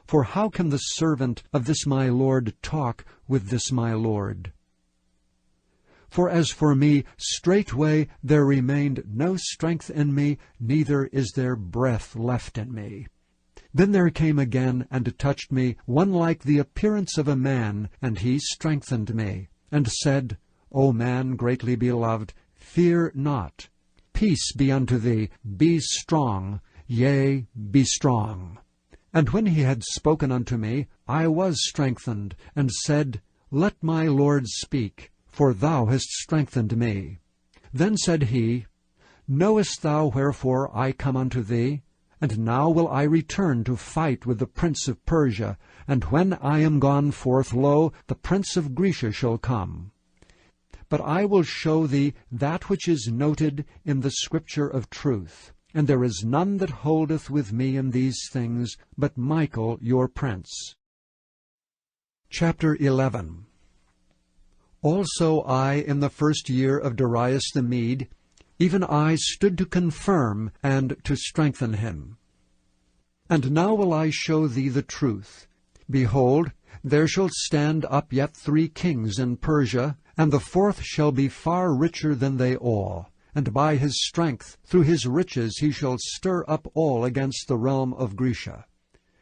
For how can the servant of this my Lord talk with this my Lord? For as for me, straightway there remained no strength in me, neither is there breath left in me. Then there came again and touched me one like the appearance of a man, and he strengthened me, and said, O man greatly beloved, fear not. Peace be unto thee, be strong, yea, be strong. And when he had spoken unto me, I was strengthened, and said, Let my Lord speak, for thou hast strengthened me. Then said he, Knowest thou wherefore I come unto thee? And now will I return to fight with the prince of Persia, and when I am gone forth, lo, the prince of Grecia shall come. But I will show thee that which is noted in the scripture of truth. And there is none that holdeth with me in these things, but Michael your prince. Chapter 11. Also I, in the 1st year of Darius the Mede, even I stood to confirm and to strengthen him. And now will I show thee the truth. Behold, there shall stand up yet 3 kings in Persia, and the 4th shall be far richer than they all. And by his strength, through his riches, he shall stir up all against the realm of Grecia.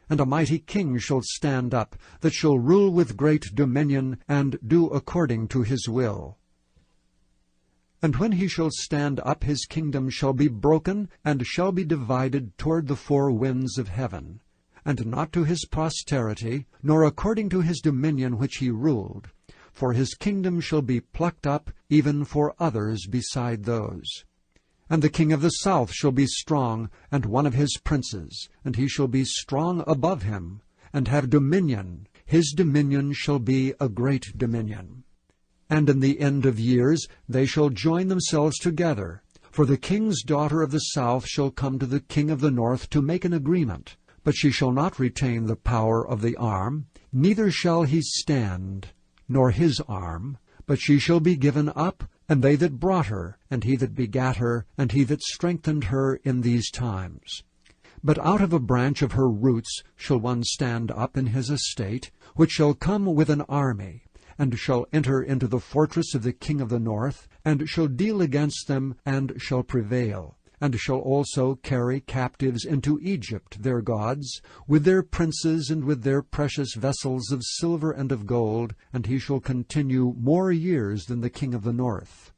And a mighty king shall stand up, that shall rule with great dominion, and do according to his will. And when he shall stand up, his kingdom shall be broken, and shall be divided toward the 4 winds of heaven, and not to his posterity, nor according to his dominion which he ruled. For his kingdom shall be plucked up, even for others beside those. And the king of the south shall be strong, and one of his princes, and he shall be strong above him, and have dominion. His dominion shall be a great dominion. And in the end of years they shall join themselves together. For the king's daughter of the south shall come to the king of the north to make an agreement. But she shall not retain the power of the arm, neither shall he stand, nor his arm, but she shall be given up, and they that brought her, and he that begat her, and he that strengthened her in these times. But out of a branch of her roots shall one stand up in his estate, which shall come with an army, and shall enter into the fortress of the king of the north, and shall deal against them, and shall prevail, and shall also carry captives into Egypt their gods, with their princes and with their precious vessels of silver and of gold, and he shall continue more years than the king of the north.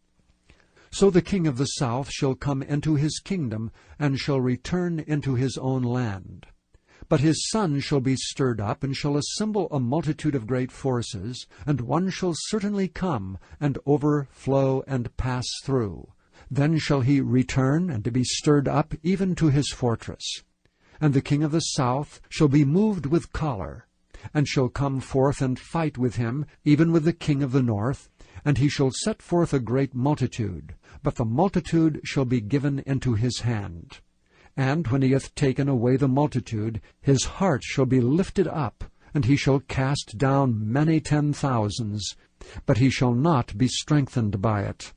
So the king of the south shall come into his kingdom, and shall return into his own land. But his son shall be stirred up, and shall assemble a multitude of great forces, and one shall certainly come, and overflow and pass through. Then shall he return, and to be stirred up even to his fortress. And the king of the south shall be moved with choler, and shall come forth and fight with him, even with the king of the north, and he shall set forth a great multitude, but the multitude shall be given into his hand. And when he hath taken away the multitude, his heart shall be lifted up, and he shall cast down many 10,000s, but he shall not be strengthened by it.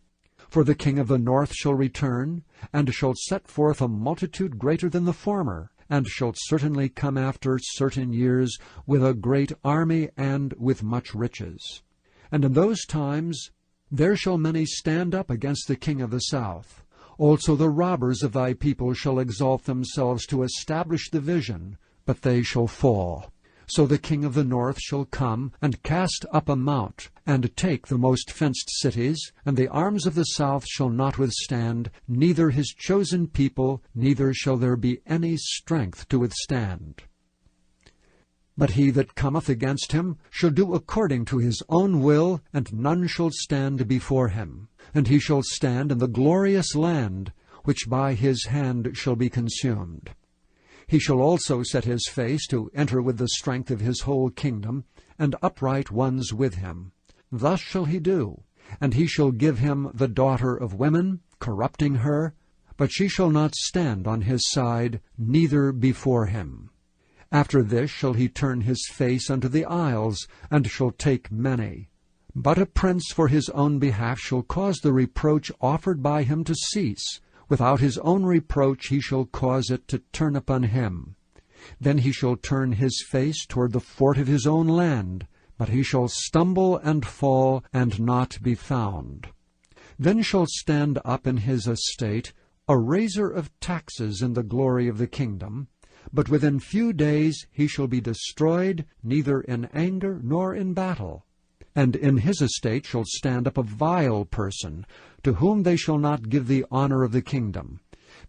For the king of the north shall return, and shall set forth a multitude greater than the former, and shall certainly come after certain years with a great army and with much riches. And in those times there shall many stand up against the king of the south. Also the robbers of thy people shall exalt themselves to establish the vision, but they shall fall. So the king of the north shall come, and cast up a mount, and take the most fenced cities, and the arms of the south shall not withstand, neither his chosen people, neither shall there be any strength to withstand. But he that cometh against him shall do according to his own will, and none shall stand before him. And he shall stand in the glorious land, which by his hand shall be consumed. He shall also set his face to enter with the strength of his whole kingdom, and upright ones with him. Thus shall he do, and he shall give him the daughter of women, corrupting her, but she shall not stand on his side, neither before him. After this shall he turn his face unto the isles, and shall take many. But a prince for his own behalf shall cause the reproach offered by him to cease. Without his own reproach he shall cause it to turn upon him. Then he shall turn his face toward the fort of his own land, but he shall stumble and fall, and not be found. Then shall stand up in his estate a raiser of taxes in the glory of the kingdom, but within few days he shall be destroyed, neither in anger nor in battle. And in his estate shall stand up a vile person, to whom they shall not give the honor of the kingdom.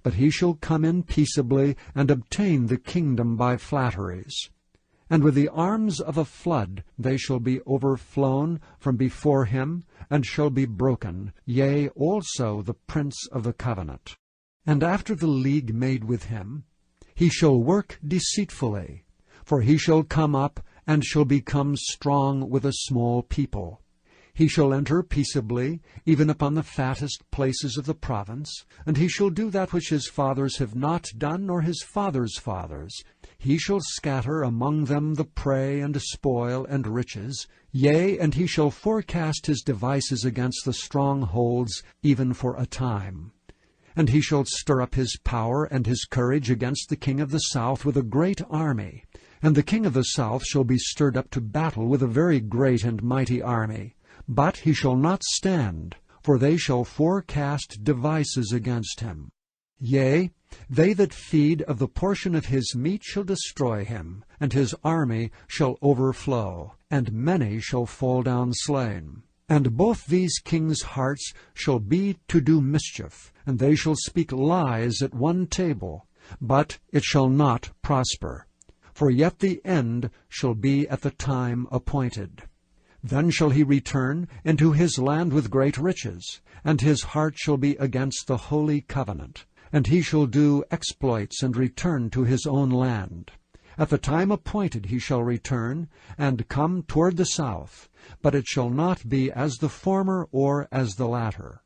But he shall come in peaceably, and obtain the kingdom by flatteries. And with the arms of a flood they shall be overflown from before him, and shall be broken, yea, also the prince of the covenant. And after the league made with him, he shall work deceitfully, for he shall come up, and shall become strong with a small people. He shall enter peaceably, even upon the fattest places of the province, and he shall do that which his fathers have not done, nor his fathers' fathers. He shall scatter among them the prey and spoil and riches, yea, and he shall forecast his devices against the strongholds, even for a time. And he shall stir up his power and his courage against the king of the south with a great army. And the king of the south shall be stirred up to battle with a very great and mighty army. But he shall not stand, for they shall forecast devices against him. Yea, they that feed of the portion of his meat shall destroy him, and his army shall overflow, and many shall fall down slain. And both these kings' hearts shall be to do mischief, and they shall speak lies at one table, but it shall not prosper. For yet the end shall be at the time appointed. Then shall he return into his land with great riches, and his heart shall be against the holy covenant. And he shall do exploits and return to his own land. At the time appointed he shall return, and come toward the south, but it shall not be as the former or as the latter.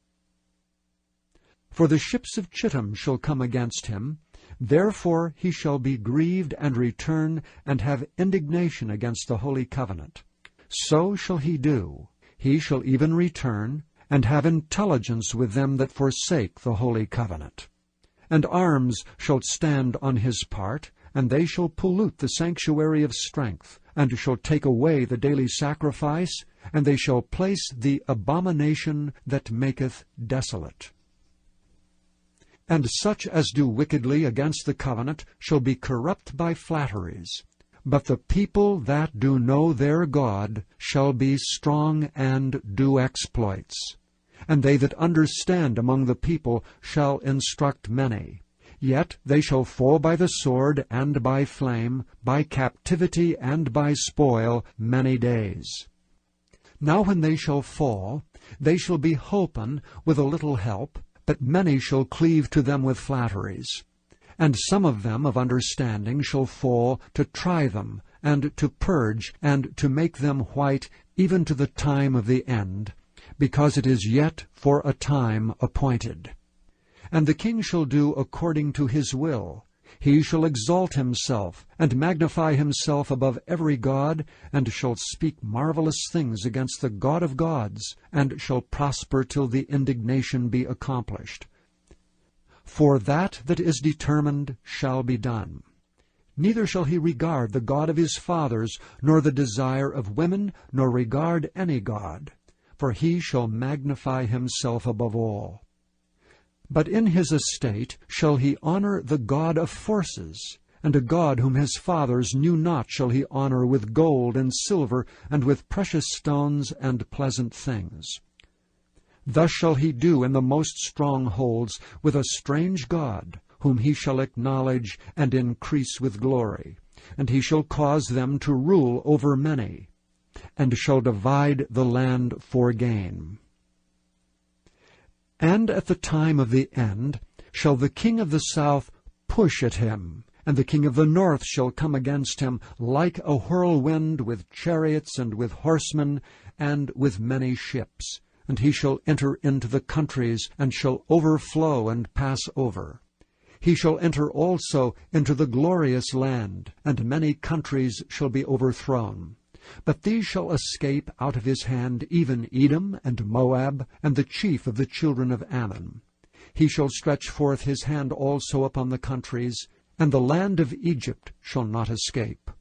For the ships of Chittim shall come against him, therefore he shall be grieved and return, and have indignation against the holy covenant. So shall he do. He shall even return, and have intelligence with them that forsake the holy covenant. And arms shall stand on his part, and they shall pollute the sanctuary of strength, and shall take away the daily sacrifice, and they shall place the abomination that maketh desolate. And such as do wickedly against the covenant shall be corrupt by flatteries. But the people that do know their God shall be strong and do exploits. And they that understand among the people shall instruct many. Yet they shall fall by the sword and by flame, by captivity and by spoil many days. Now when they shall fall, they shall be holpen with a little help, but many shall cleave to them with flatteries. And some of them of understanding shall fall to try them, and to purge, and to make them white, even to the time of the end, because it is yet for a time appointed. And the king shall do according to his will. He shall exalt himself, and magnify himself above every god, and shall speak marvelous things against the God of gods, and shall prosper till the indignation be accomplished. For that is determined shall be done. Neither shall he regard the God of his fathers, nor the desire of women, nor regard any god, for he shall magnify himself above all. But in his estate shall he honor the God of forces, and a God whom his fathers knew not shall he honor with gold and silver, and with precious stones and pleasant things. Thus shall he do in the most strongholds with a strange God, whom he shall acknowledge and increase with glory. And he shall cause them to rule over many, and shall divide the land for gain. And at the time of the end shall the king of the south push at him, and the king of the north shall come against him like a whirlwind, with chariots and with horsemen, and with many ships. And he shall enter into the countries, and shall overflow and pass over. He shall enter also into the glorious land, and many countries shall be overthrown. But these shall escape out of his hand, even Edom and Moab, and the chief of the children of Ammon. He shall stretch forth his hand also upon the countries, and the land of Egypt shall not escape.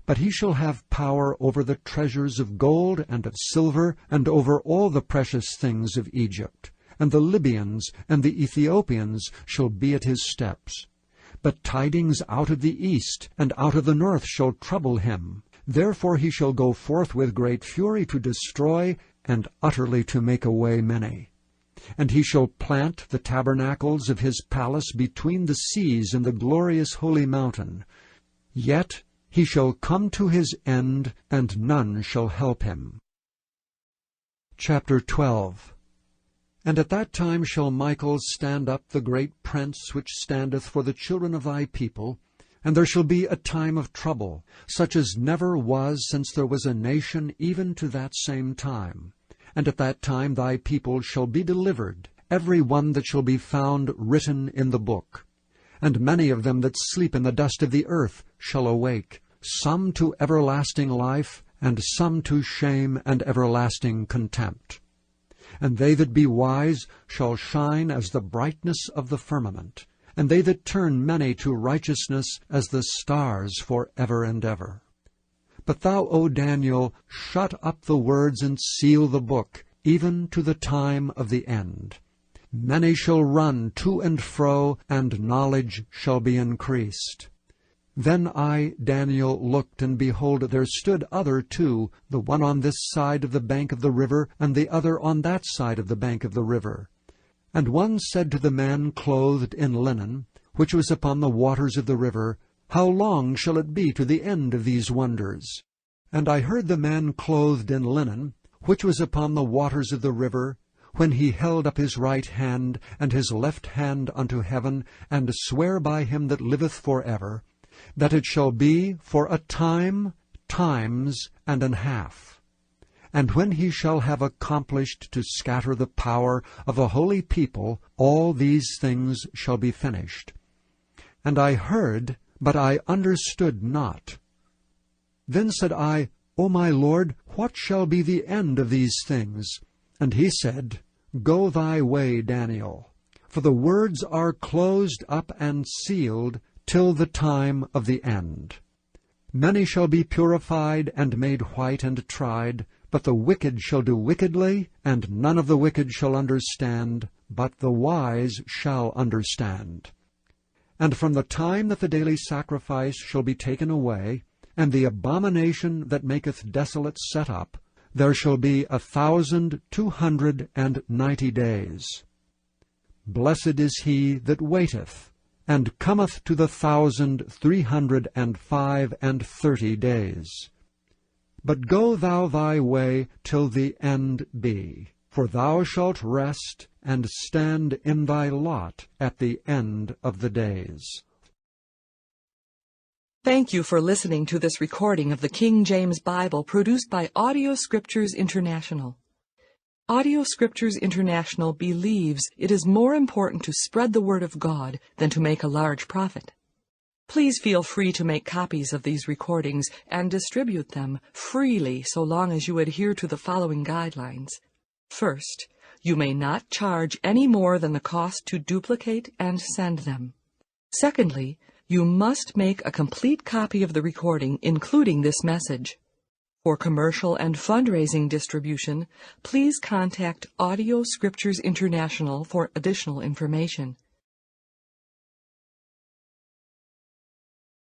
But he shall have power over the treasures of gold and of silver, and over all the precious things of Egypt. And the Libyans and the Ethiopians shall be at his steps. But tidings out of the east and out of the north shall trouble him. Therefore he shall go forth with great fury to destroy, and utterly to make away many. And he shall plant the tabernacles of his palace between the seas in the glorious holy mountain. Yet he shall come to his end, and none shall help him. Chapter 12. And at that time shall Michael stand up, the great prince which standeth for the children of thy people, and there shall be a time of trouble, such as never was since there was a nation, even to that same time. And at that time thy people shall be delivered, every one that shall be found written in the book. And many of them that sleep in the dust of the earth shall awake, some to everlasting life, and some to shame and everlasting contempt. And they that be wise shall shine as the brightness of the firmament, and they that turn many to righteousness as the stars for ever and ever. But thou, O Daniel, shut up the words and seal the book, even to the time of the end. Many shall run to and fro, and knowledge shall be increased. Then I, Daniel, looked, and behold, there stood other two, the one on this side of the bank of the river, and the other on that side of the bank of the river. And one said to the man clothed in linen, which was upon the waters of the river, How long shall it be to the end of these wonders? And I heard the man clothed in linen, which was upon the waters of the river, when he held up his right hand and his left hand unto heaven, and sware by him that liveth for ever, that it shall be for a time, times, and an half. And when he shall have accomplished to scatter the power of a holy people, all these things shall be finished. And I heard, but I understood not. Then said I, O my Lord, what shall be the end of these things? And he said, Go thy way, Daniel, for the words are closed up and sealed till the time of the end. Many shall be purified and made white and tried, but the wicked shall do wickedly, and none of the wicked shall understand, but the wise shall understand. And from the time that the daily sacrifice shall be taken away, and the abomination that maketh desolate set up, there shall be 1,290 days. Blessed is he that waiteth, and cometh to the 1,330 days. But go thou thy way till the end be, for thou shalt rest and stand in thy lot at the end of the days. Thank you for listening to this recording of the King James Bible produced by Audio Scriptures International. Audio Scriptures International believes it is more important to spread the Word of God than to make a large profit. Please feel free to make copies of these recordings and distribute them freely so long as you adhere to the following guidelines. First, you may not charge any more than the cost to duplicate and send them. Secondly, you must make a complete copy of the recording, including this message. For commercial and fundraising distribution, please contact Audio Scriptures International for additional information.